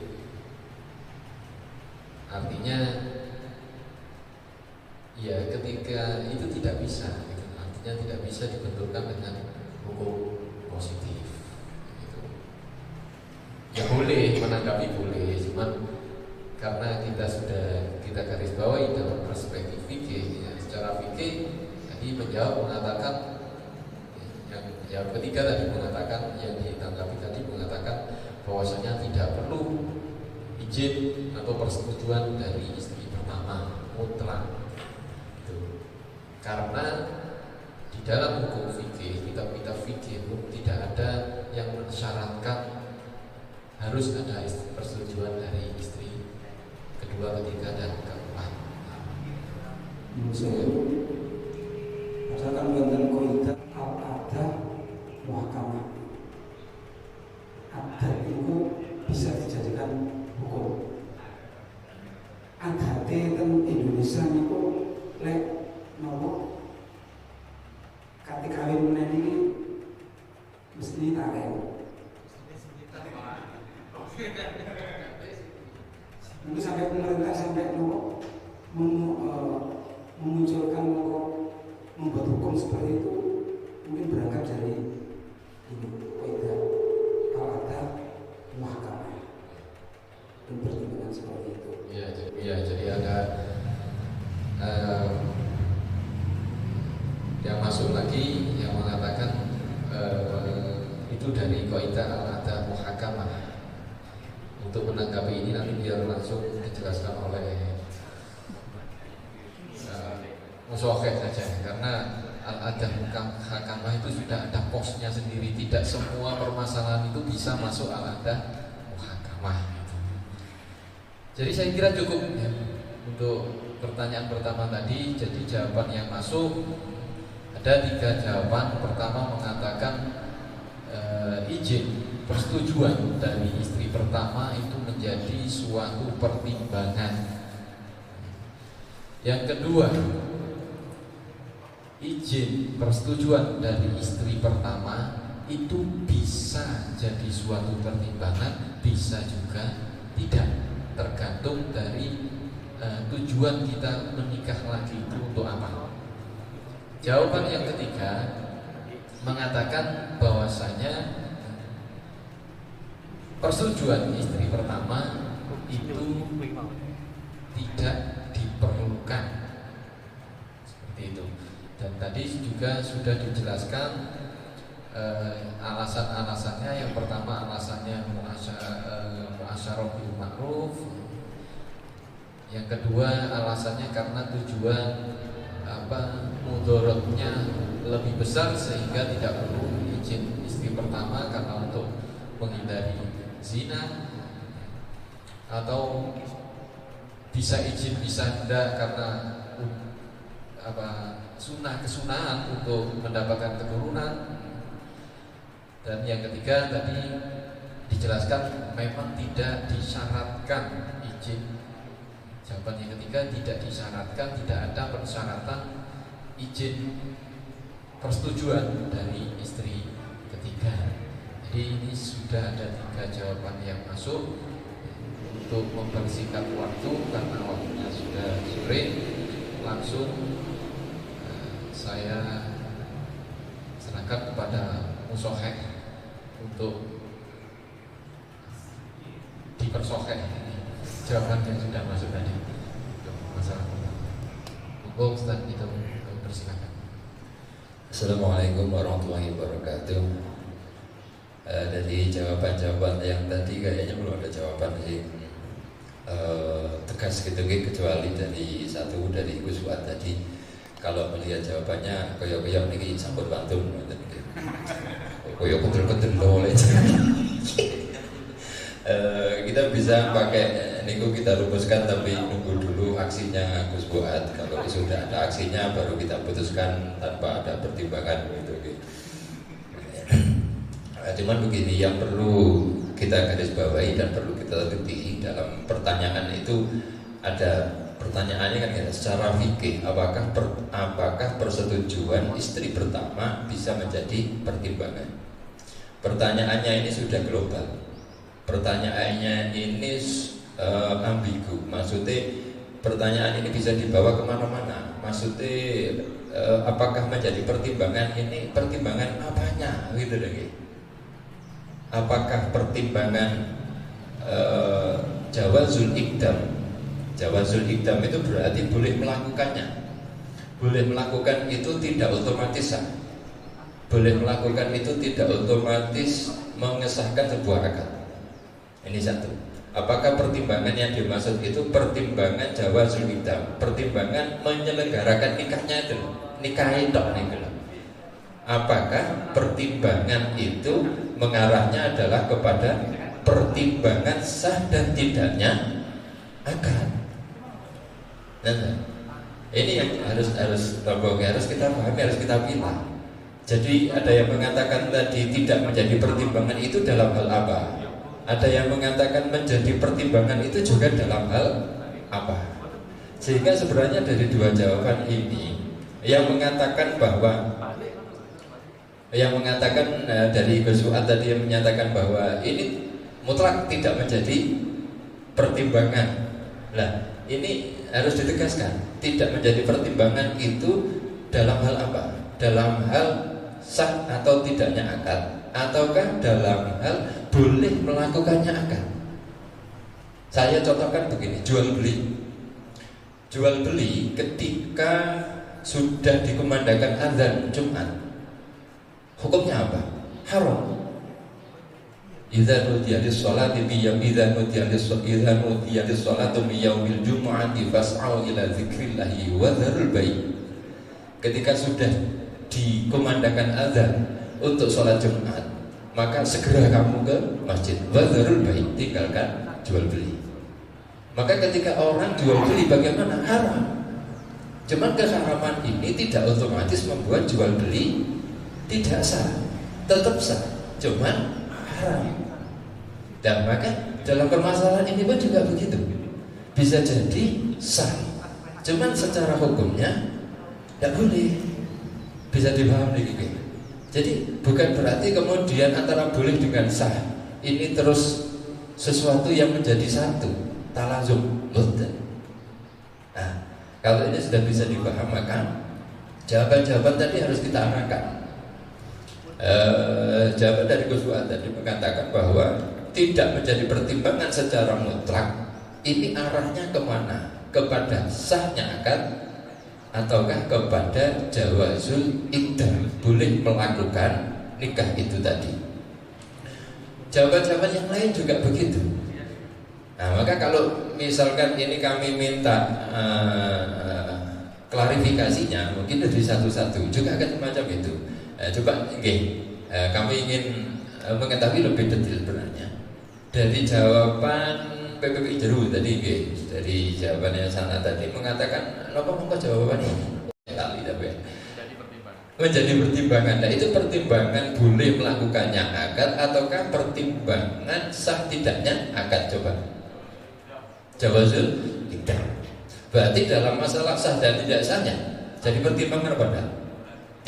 Artinya ya ketika itu tidak bisa gitu. Artinya tidak bisa dibenturkan dengan hukum positif gitu. Ya boleh menanggapi boleh, cuman karena kita garis bawahi dalam perspektif fikih ya, secara fikih tadi mengatakan yang ketiga tadi mengatakan, yang ditanggapi tadi mengatakan bahwasanya tidak perlu izin atau persetujuan dari istri pertama mutlak itu. Karena di dalam hukum fikih, kitab-kitab fikih tidak ada yang mensyaratkan harus ada persetujuan dari istri kedua, ketiga dan keempat. Misalkan wonten kaidah al-ada muhakamah. Adat itu bisa dijadikan hukum. Agate teng Indonesia niku lek nopo kate kawin menen iki mesti taren. Mungkin sampai pemerintah sampai nopo memunculkan nopo membuat hukum seperti itu, mungkin berangkat dari ini kaidah al-ada muhakamah dan pertimbangan seperti itu. Ya, jadi ada yang masuk lagi yang mengatakan itu dari kaidah al-ada muhakamah. untuk menanggapi ini nanti biar langsung dijelaskan oleh musyawakh saja, karena al-adah hakamah itu sudah ada posnya sendiri, tidak semua permasalahan itu bisa masuk al-adah hakamah. Jadi saya kira cukup ya untuk pertanyaan pertama tadi. Jadi jawaban yang masuk ada 3 jawaban. Pertama mengatakan izin persetujuan dari istri pertama itu menjadi suatu pertimbangan. Yang kedua, izin persetujuan dari istri pertama itu bisa jadi suatu pertimbangan, bisa juga tidak, tergantung dari tujuan kita menikah lagi itu untuk apa. Jawaban yang ketiga mengatakan bahwasanya persetujuan istri pertama itu tidak diperlukan, seperti itu. Dan tadi juga sudah dijelaskan alasan-alasannya. Yang pertama alasannya muasyarah bil ma'ruf. Yang kedua alasannya karena tujuan mudorotnya lebih besar sehingga tidak perlu izin istri pertama karena untuk menghindari zina, atau bisa izin bisa tidak karena kesunahan untuk mendapatkan keturunan. Dan yang ketiga tadi dijelaskan memang tidak disyaratkan izin. Jawaban yang ketiga tidak disyaratkan, tidak ada persyaratan izin persetujuan dari istri ketiga. Jadi ini sudah ada 3 jawaban yang masuk. Untuk mempersingkat waktu karena waktunya sudah sore, langsung saya serahkan kepada musyawakh untuk dipersohek jawaban yang sudah masuk tadi untuk masalah. Monggo Ustaz, kita persilakan. Assalamualaikum warahmatullahi wabarakatuh. Dari jawaban-jawaban yang tadi kayaknya belum ada jawaban sih tegas gitu, kecuali dari satu dari Gus Fuad tadi. Kalau melihat jawabannya koyok-koyok niki sampun pantun, koyok betul-betul oleh. Kita bisa pakai niku, kita rumuskan, tapi nunggu dulu aksinya Gus Fuad. Kalau sudah ada aksinya baru kita putuskan tanpa ada pertimbangan gitu. Cuman begini, yang perlu kita garis bawahi dan perlu kita teliti dalam pertanyaan itu, ada pertanyaannya kan ya, secara fikih apakah persetujuan istri pertama bisa menjadi pertimbangan. Pertanyaannya ini sudah global. Pertanyaannya ini ambigu. Maksudnya pertanyaan ini bisa dibawa kemana-mana. Maksudnya apakah menjadi pertimbangan ini pertimbangan apanya gitu deh. Apakah pertimbangan jawazul iqdam? Jawazul iqdam itu berarti boleh melakukannya. Boleh melakukan itu tidak otomatis sah. Boleh melakukan itu tidak otomatis mengesahkan sebuah akad. Ini satu. Apakah pertimbangan yang dimaksud itu pertimbangan jawazul iqdam, pertimbangan menyelenggarakan nikahnya itu, nikah itu nih. Apakah pertimbangan itu mengarahnya adalah kepada pertimbangan sah dan tidaknya akad? Nah, ini yang harus kita pahami, harus kita pilih. Jadi ada yang mengatakan tadi tidak menjadi pertimbangan itu dalam hal apa? Ada yang mengatakan menjadi pertimbangan itu juga dalam hal apa? Sehingga sebenarnya dari 2 jawaban ini, yang mengatakan dari Gus Fuad tadi yang menyatakan bahwa ini mutlak tidak menjadi pertimbangan. Nah, ini harus ditegaskan, tidak menjadi pertimbangan itu dalam hal apa? Dalam hal sah atau tidaknya akad, ataukah dalam hal boleh melakukannya akad? Saya contohkan begini, jual beli ketika sudah dikumandangkan azan Jumat, hukumnya apa? Haram. Idza nudiya lis-sholati idza nudiya lis-sholati min yaumil jumu'ati fas'au ila dzikrillahi wa dzarul bai'. Ketika sudah dikumandangkan azan untuk sholat Jumat, maka segera kamu ke masjid. Wa dzarul bai', tinggalkan jual beli. Maka ketika orang jual beli bagaimana? Haram. Cuman keharaman ini tidak otomatis membuat jual beli tidak sah, tetap sah, cuman haram. Dan maka dalam permasalahan ini pun juga begitu, bisa jadi sah, cuman secara hukumnya tidak boleh. Bisa dipahami gitu. Jadi bukan berarti kemudian antara boleh dengan sah ini terus sesuatu yang menjadi satu. Talazum boten. Nah, kalau ini sudah bisa dipahamakan, jawaban-jawaban tadi harus kita arahkan. Jawaban dari Gus Fuad tadi mengatakan bahwa tidak menjadi pertimbangan secara mutlak. Ini arahnya kemana? Kepada sahnya akad ataukah kepada jawazul iqdam, boleh melakukan nikah itu tadi. Jawaban-jawaban yang lain juga begitu. Nah, maka kalau misalkan ini kami minta klarifikasinya, mungkin dari satu-satu juga akan semacam itu. Coba, kami ingin mengetahui lebih detail sebenarnya dari jawaban PPPI Jeru tadi, dari jawabannya sana tadi mengatakan, apa jawabannya? Kali tapi menjadi pertimbangan. Nah, itu pertimbangan boleh melakukannya akad ataukah pertimbangan sah tidaknya akad? Coba. Jawazul iqdam. Berarti dalam masalah sah dan tidak sahnya jadi pertimbangan apa enggak?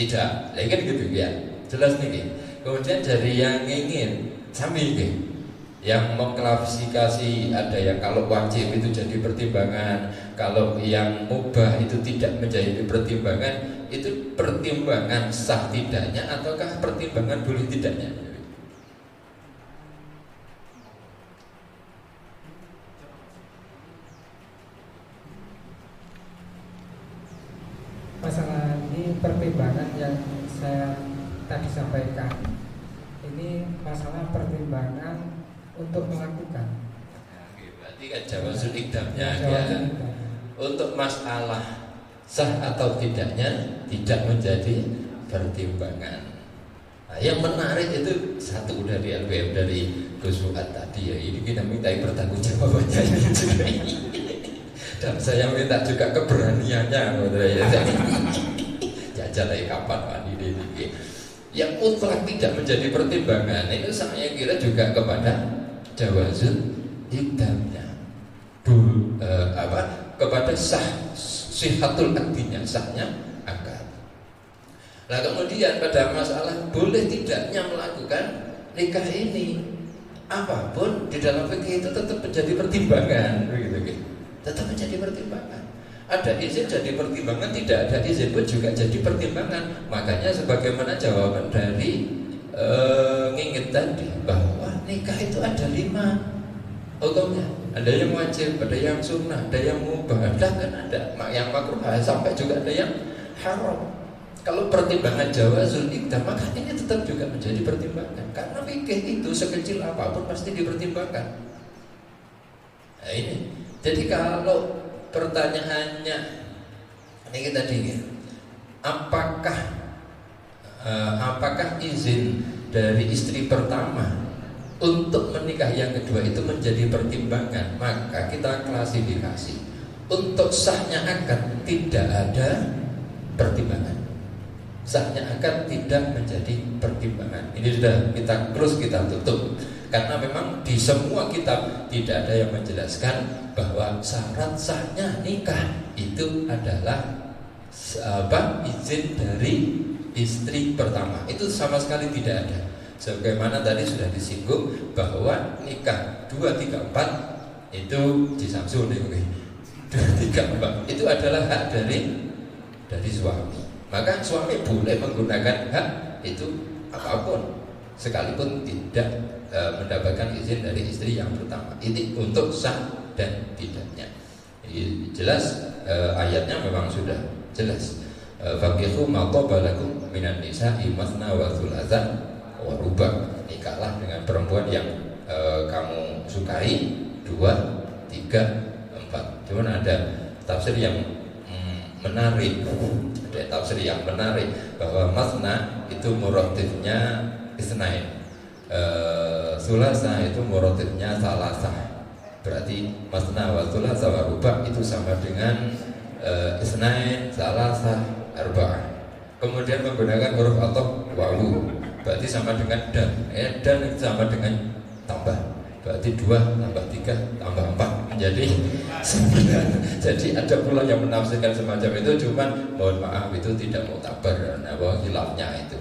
Tidak. Lah kan gitu ya. Jelas nih. Kemudian dari yang ingin sami yang mengklasifikasi, ada yang kalau wajib itu jadi pertimbangan, kalau yang mubah itu tidak menjadi pertimbangan. Itu pertimbangan sah tidaknya ataukah pertimbangan boleh tidaknya? Masalah ini pertimbangan yang saya tadi sampaikan. Ini masalah pertimbangan untuk melakukan. Berarti kan jawazul iqdamnya ya. Untuk masalah sah atau tidaknya tidak menjadi pertimbangan. Nah, yang menarik itu satu dari LPM dari Gus Fuad tadi ya. Ini kita minta pertanggungjawabannya ini. Dan saya minta juga keberaniannya, jajal lagi kapan ini. Yang mutlak tidak menjadi pertimbangan itu saya kira juga kepada jawazul iqdamnya, kepada sah sihatul akdinya, sahnya akad. Nah kemudian pada masalah boleh tidaknya melakukan nikah ini, apapun di dalam fikih itu tetap menjadi pertimbangan, begitu. Tetap menjadi pertimbangan. Ada izin jadi pertimbangan, tidak ada izin pun juga jadi pertimbangan. Makanya sebagaimana jawaban dari Ngingit tadi, bahwa nikah itu ada 5 hukumnya. Ada yang wajib, ada yang sunnah, ada yang mubah, ada yang makruh, sampai juga ada yang haram. Kalau pertimbangan jawazul iqdam, maka ini tetap juga menjadi pertimbangan. Karena fikih itu sekecil apapun pasti dipertimbangkan. Nah ini. Jadi kalau pertanyaannya ini tadi, apakah izin dari istri pertama untuk menikah yang kedua itu menjadi pertimbangan? Maka kita klasifikasi. Untuk sahnya akad tidak ada pertimbangan. Sahnya akad tidak menjadi pertimbangan. Ini sudah kita close, kita tutup. Karena memang di semua kitab tidak ada yang menjelaskan bahwa syarat sahnya nikah itu adalah izin dari istri pertama. Itu sama sekali tidak ada. Sebagaimana tadi sudah disinggung bahwa nikah 2, 3, 4 itu di Samsun nih, 2, 3, 4 itu adalah hak dari suami. Maka suami boleh menggunakan hak itu apapun sekalipun tidak mendapatkan izin dari istri yang pertama. Ini untuk sah dan tidaknya. Jelas ayatnya memang sudah jelas. Faqihu ma qabalakum minan nisa'i mathna wa thulatha warubah, nikahlah dengan perempuan yang kamu sukai, 2, 3, 4. Cuman ada tafsir yang menarik, ada tafsir yang menarik bahwa masna itu muratifnya isnain, sulasa itu muratifnya salasah. Berarti masna wa sulasa wa ruba' itu sama dengan isnain, salasah, arba'ah. Kemudian menggunakan huruf atau wawu, berarti sama dengan dan. Dan itu sama dengan tambah, berarti 2 tambah 3 tambah 4 menjadi 9. Jadi ada pula yang menafsirkan semacam itu, cuman mohon maaf itu tidak muktabar, nah bahwa khilafnya itu.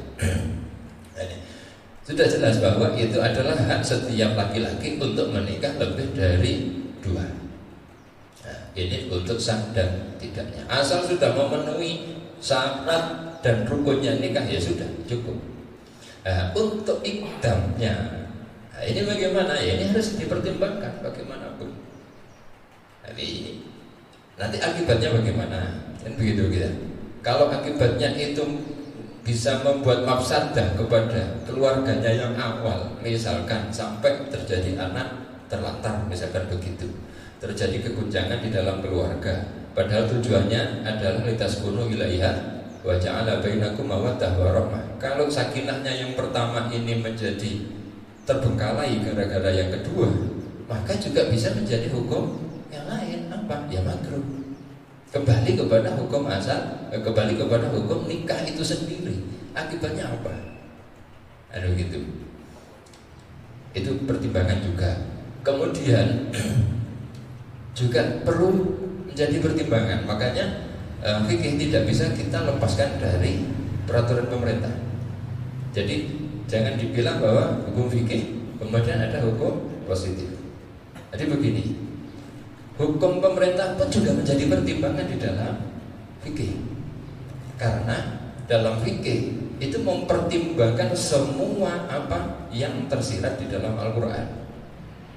Sudah jelas bahwa itu adalah hak setiap laki-laki untuk menikah lebih dari 2. Nah, ini untuk sah dan tidaknya. Asal sudah memenuhi syarat dan rukunnya nikah ya sudah cukup. Nah, untuk iddahnya, nah ini bagaimana? Ya ini harus dipertimbangkan bagaimanapun. Ini nanti akibatnya bagaimana? Kan begitu gitu. Kalau akibatnya itu bisa membuat mafsadah kepada keluarganya yang awal, misalkan sampai terjadi anak terlantar, misalkan begitu, terjadi keguncangan di dalam keluarga, padahal tujuannya adalah litaskunu ilaiha wa ja'ala bainakum mawaddah wa rahmah. Kalau sakinahnya yang pertama ini menjadi terbengkalai gara-gara yang kedua, maka juga bisa menjadi hukum yang lain, apa? Ya makruh. Kembali kepada hukum asal, kembali kepada hukum nikah itu sendiri. Akibatnya apa? Aduh gitu. Itu pertimbangan juga. Kemudian juga perlu menjadi pertimbangan. Makanya fikih tidak bisa kita lepaskan dari peraturan pemerintah. Jadi jangan dibilang bahwa hukum fikih kemudian ada hukum positif. Jadi begini, hukum pemerintah pun juga menjadi pertimbangan di dalam fikih. Karena dalam fikih itu mempertimbangkan semua apa yang tersirat di dalam Al-Quran.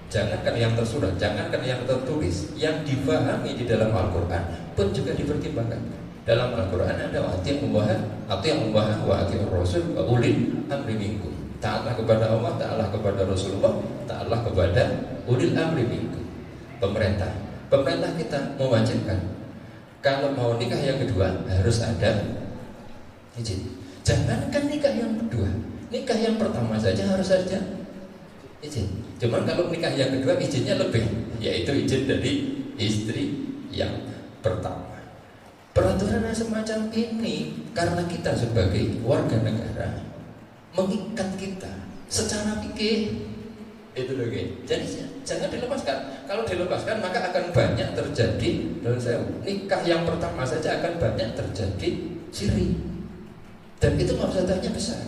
Jangankan yang tersurat, jangankan yang tertulis, yang difahami di dalam Al-Quran pun juga dipertimbangkan. Dalam Al-Quran ada ati'ullah wa ati'ur rasul wa ulil amri minkum. Taatlah kepada Allah, taatlah kepada Rasulullah, taatlah kepada ulil amri minkum. Pemerintah kita mewajibkan kalau mau nikah yang kedua harus ada izin. Jangankan nikah yang kedua, nikah yang pertama saja harus ada izin. Cuman kalau nikah yang kedua izinnya lebih, yaitu izin dari istri yang pertama. Peraturan semacam ini karena kita sebagai warga negara mengikat kita secara fikih. Itu loh guys. Jadi jangan dilepaskan. Kalau dilepaskan maka akan banyak terjadi nikah yang pertama saja akan banyak terjadi siri. Dan itu mafsadahnya besar.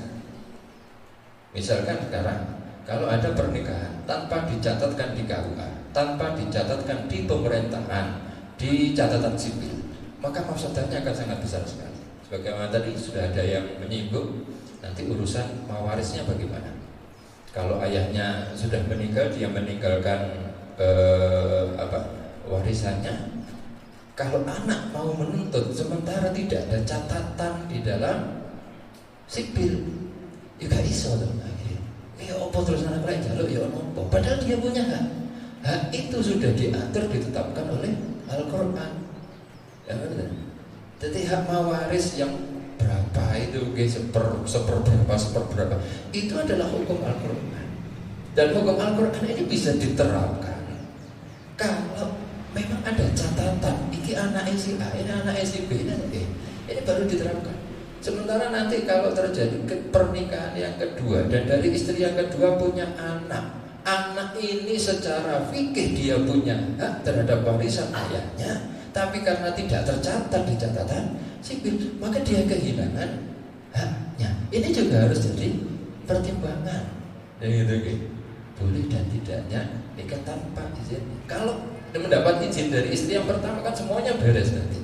Misalkan sekarang kalau ada pernikahan tanpa dicatatkan di KUA, tanpa dicatatkan di pemerintahan, di catatan sipil, maka mafsadahnya akan sangat besar sekali. Sebagaimana tadi sudah ada yang menyinggung, nanti urusan mawarisnya bagaimana? Kalau ayahnya sudah meninggal, dia meninggalkan warisannya. Kalau anak mau menuntut sementara tidak ada catatan di dalam sipil, ya gak iso dong. Ya apa terus anak lain jaluk ya nopo. Padahal dia punya hak. Hak itu sudah diatur, ditetapkan oleh Al-Quran. Ya benar. Jadi hak mawaris yang berapa itu seperberapa itu adalah hukum Al-Quran. Dan hukum Al-Quran ini bisa diterapkan kalau memang ada catatan iki anak si A, ini anak si B, ini baru diterapkan. Sementara nanti kalau terjadi pernikahan yang kedua dan dari istri yang kedua punya anak ini secara fikih dia punya hak terhadap warisan ayahnya, tapi karena tidak tercatat di catatan sipil, maka dia kehilangan haknya. Ini juga harus jadi pertimbangan. Gitu. Boleh dan tidaknya nikah tanpa izin. Kalau mendapat izin dari istri yang pertama kan semuanya beres nanti.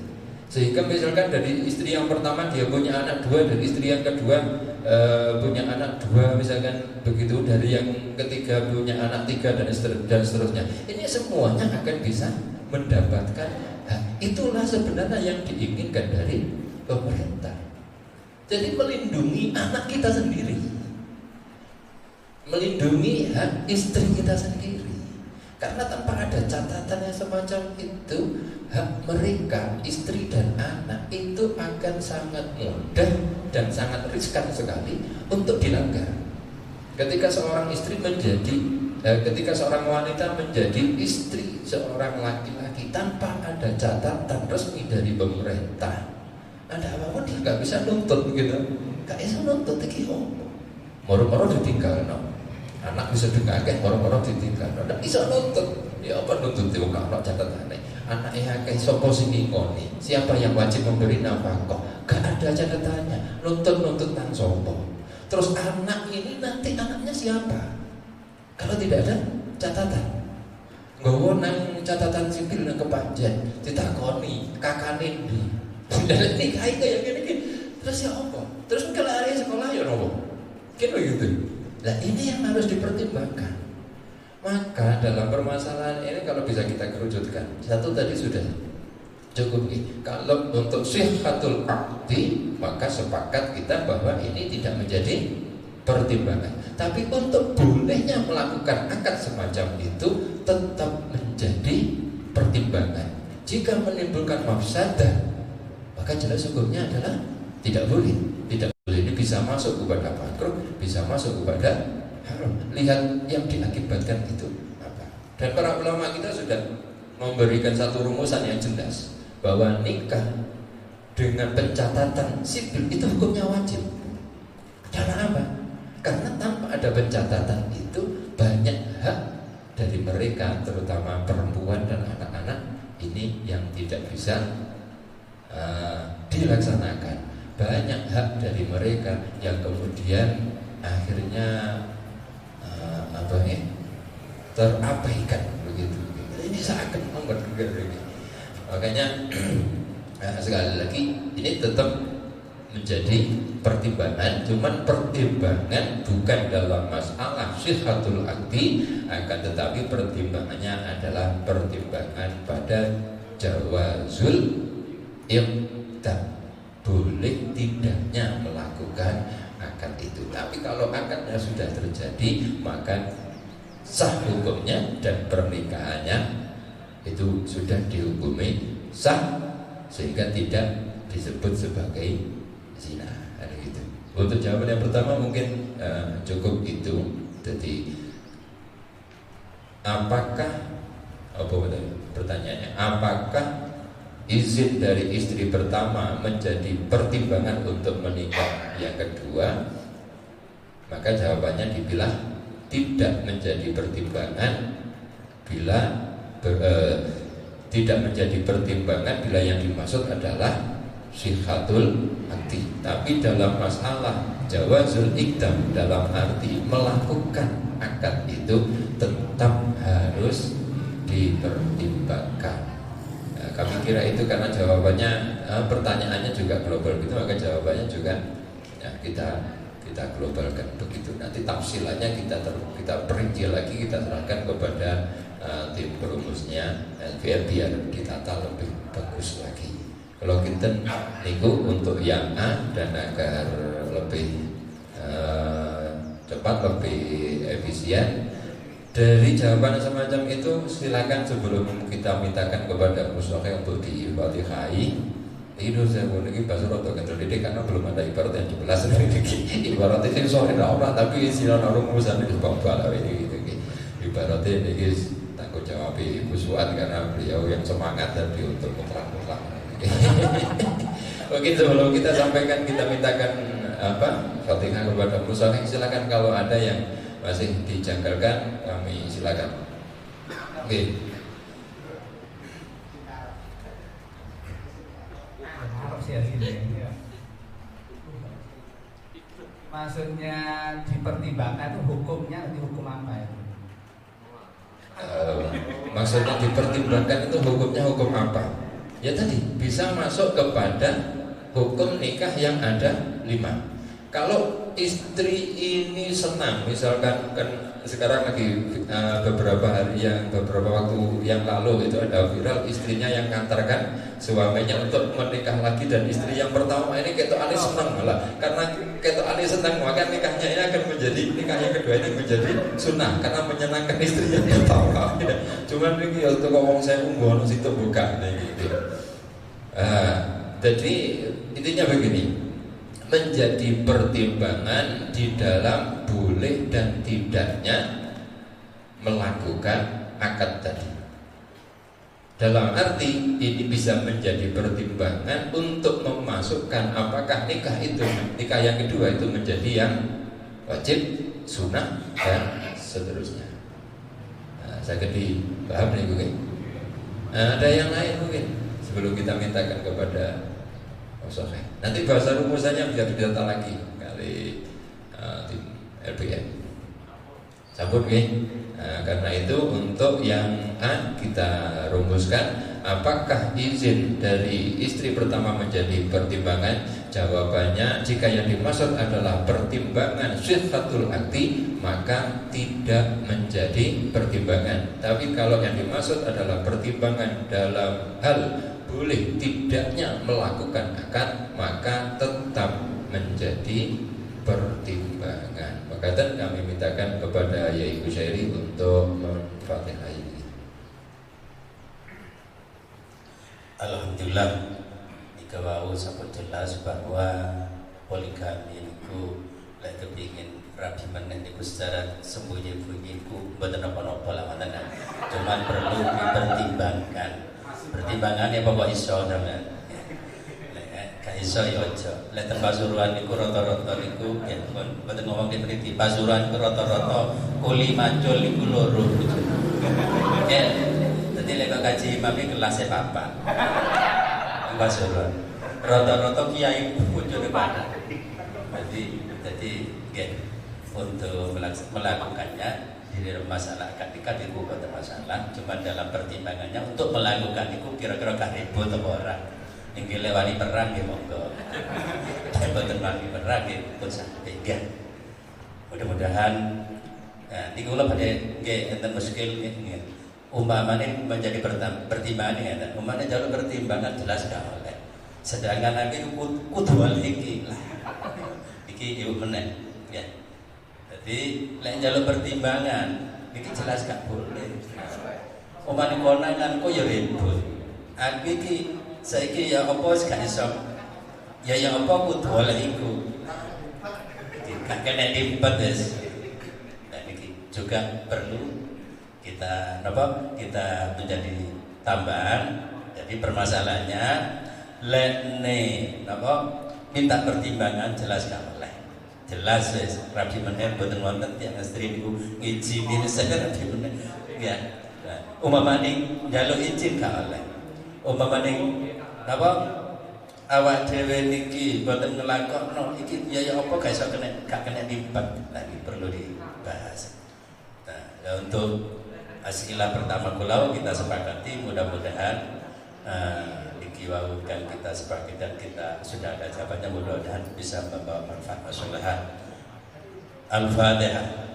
Sehingga misalkan dari istri yang pertama dia punya anak 2, dari istri yang kedua punya anak 2, misalkan begitu, dari yang ketiga punya anak 3 dan seterusnya. Ini semuanya akan bisa mendapatkan hak. Itulah sebenarnya yang diinginkan dari pemerintah. Jadi melindungi anak kita sendiri. melindungi hak istri kita sendiri. Karena tanpa ada catatan yang semacam itu, hak mereka, istri dan anak itu akan sangat mudah dan sangat riskan sekali untuk dilanggar. Ketika seorang istri ketika seorang wanita menjadi istri seorang laki-laki tanpa ada catatan resmi dari pemerintah, ada apapun dia nggak bisa nuntut begitu, nggak bisa nuntut iki moro-moro ditinggal anak bisa dikakek moro-moro ditinggal ndak bisa nuntut. Ya apa nuntut itu kalau catatane anaknya akeh sapa sing ngikoni, siapa yang wajib memberi nafkah, gak ada catatannya, nuntut nang sapa. Terus anak ini nanti anaknya siapa kalau tidak ada catatan? Nggawa nang catatan sipil nang kepanjen ditakoni kakane ndi. Dan ini kayak gini. Terus ya apa? Terus kalau hari sekolah ya nopo? Gitu. Nah ini yang harus dipertimbangkan. Maka dalam permasalahan ini kalau bisa kita kerucutkan, satu tadi sudah cukup. Kalau untuk sihhatul aqdi, maka sepakat kita bahwa ini tidak menjadi pertimbangan. Tapi untuk bolehnya melakukan akad semacam itu tetap menjadi pertimbangan. Jika menimbulkan mafsadah, maka jelas hukumnya adalah tidak boleh. Tidak boleh, ini bisa masuk kepada makruh, bisa masuk kepada haram. Lihat yang diakibatkan itu apa. Dan para ulama kita sudah memberikan satu rumusan yang jelas bahwa nikah dengan pencatatan sipil itu hukumnya wajib. Karena apa? Karena tanpa ada pencatatan itu banyak hak dari mereka, terutama perempuan dan anak-anak ini yang tidak bisa dilaksanakan. Banyak hak dari mereka yang kemudian akhirnya terabaikan begitu. Ini seakan memperduga ini. Makanya sekali lagi ini tetap menjadi pertimbangan, cuman pertimbangan bukan dalam masalah sihhatul aqdi, akan tetapi pertimbangannya adalah pertimbangan pada jawazul iqdam, boleh tidaknya melakukan akad itu. Tapi kalau akadnya sudah terjadi, maka sah hukumnya dan pernikahannya itu sudah dihukumi sah, sehingga tidak disebut sebagai zina. Gitu. Untuk jawaban yang pertama mungkin cukup itu. Jadi apakah pertanyaannya, apakah izin dari istri pertama menjadi pertimbangan untuk menikah yang kedua? Maka jawabannya dibilang tidak menjadi pertimbangan tidak menjadi pertimbangan bila yang dimaksud adalah sihhatul aqdi. Tapi dalam masalah jawazul iqdam, dalam arti melakukan akad itu tetap harus dipertimbangkan. Kami kira itu karena jawabannya, pertanyaannya juga global gitu, maka jawabannya juga ya, kita globalkan begitu. Nanti tafsilannya kita perinci lagi, kita serahkan kepada tim perumusnya biar ditata lebih bagus lagi. Kalau kita niku untuk yang A dan agar lebih cepat, lebih efisien. Dari jawaban semacam itu silakan sebelum kita mintakan kepada Musyafi untuk difatihai. Ini saya ini bahasa roto kental didik karena belum ada ibarat yang jelas dari ibarat ini soalnya orang tapi istilah rumusan itu bapak ini gitu. Ibaratnya ini tanggung jawab Ibu Suat karena beliau yang semangat dan untuk mutlak. Oke, sebelum kita sampaikan, kita mintakan fatihah kepada Musyafi. Silakan kalau ada yang masih dijanggalkan, kami silakan. Oke. Maksudnya dipertimbangkan itu hukumnya, itu hukum apa itu? Maksudnya dipertimbangkan itu hukumnya hukum apa? Ya tadi bisa masuk kepada hukum nikah yang ada 5. Kalau istri ini senang, misalkan kan sekarang lagi beberapa waktu yang lalu itu ada viral istrinya yang ngantarkan suaminya untuk menikah lagi, dan istri yang pertama ini ketok Ali senang malah karena ketok Ali senang, maka nikahnya ini akan menjadi nikah yang kedua ini menjadi sunnah karena menyenangkan istri yang pertama. Cuman ini ya untuk ngomong saya ungguan situ bukan gitu. Jadi intinya begini, menjadi pertimbangan di dalam boleh dan tidaknya melakukan akad tadi. Dalam arti ini bisa menjadi pertimbangan untuk memasukkan apakah nikah itu, nikah yang kedua itu menjadi yang wajib, sunnah dan seterusnya. Saya jadi paham nih mungkin. Ada yang lain mungkin sebelum kita mintakan kepada Sohe. Nanti bahasa rumusannya bisa didata lagi kali tim LPN. Sabun nih. Karena itu untuk yang A kita rumuskan, apakah izin dari istri pertama menjadi pertimbangan? Jawabannya jika yang dimaksud adalah pertimbangan sifatul akti maka tidak menjadi pertimbangan. Tapi kalau yang dimaksud adalah pertimbangan dalam hal boleh tidaknya melakukan akad maka tetap menjadi pertimbangan. Maka kami mintakan kepada Yai Kusyairi untuk memfatihah ini. Alhamdulillah jika wau sampun jelas bahwa poligami niku lek kepingin rapi meneh niku secara sembunyi-bunyi niku mboten napa-napa lah ngoten. Cuman perlu dipertimbangkan. Pertimbangannya pokok iso sampean. Gak iso ya aja. Lek ten Pasuruan niku rata-rata niku ya mboten ngomong di mriki. Pasuruan niku rata-rata kuli macul niku loro. Ya. Dadi lek kaji imam iki kelas papat. Pasuruan. Rata-rata kiai bojone padha. Jadi nggih untuk melakukannya jadi masalah ketika dibuka masalah, cuma dalam pertimbangannya untuk melakukan itu kira-kira gak ribut atau orang yang lewati perang ya monggo betul wani perang ya pun sangat mudah-mudahan ini kalau pada enten muskil ini umpamanya menjadi pertimbangan ya umpamanya jalur pertimbangan jelas gak oleh sedangkan nanti kudu iki lah iki ibu meneh ya. Jadi lek jalur pertimbangan iki jelas gak boleh. Omane konangan kok ya ribut. Aku iki saiki ya apa gak iso. Ya apa kudu oleh iku. Gak kena dimpet wis. Dan iki juga perlu kita kita menjadi tambahan. Jadi permasalahannya lek minta pertimbangan jelas gak boleh. Jelas wis rabi meneh boten wonten tiyang istri niku ngijini saya rabi meneh ya. Umpamane njaluk izin gak oleh. Umpamane awak dhewe niki boten nglakokno iki ya apa gak iso gak kena libat lagi perlu dibahas. Nah, untuk asilah pertama kula kita sepakati mudah-mudahan wau kan kita sepakat dan kita sudah ada jawabannya mudah-mudahan bisa membawa manfaat maslahat. Al-Fatihah.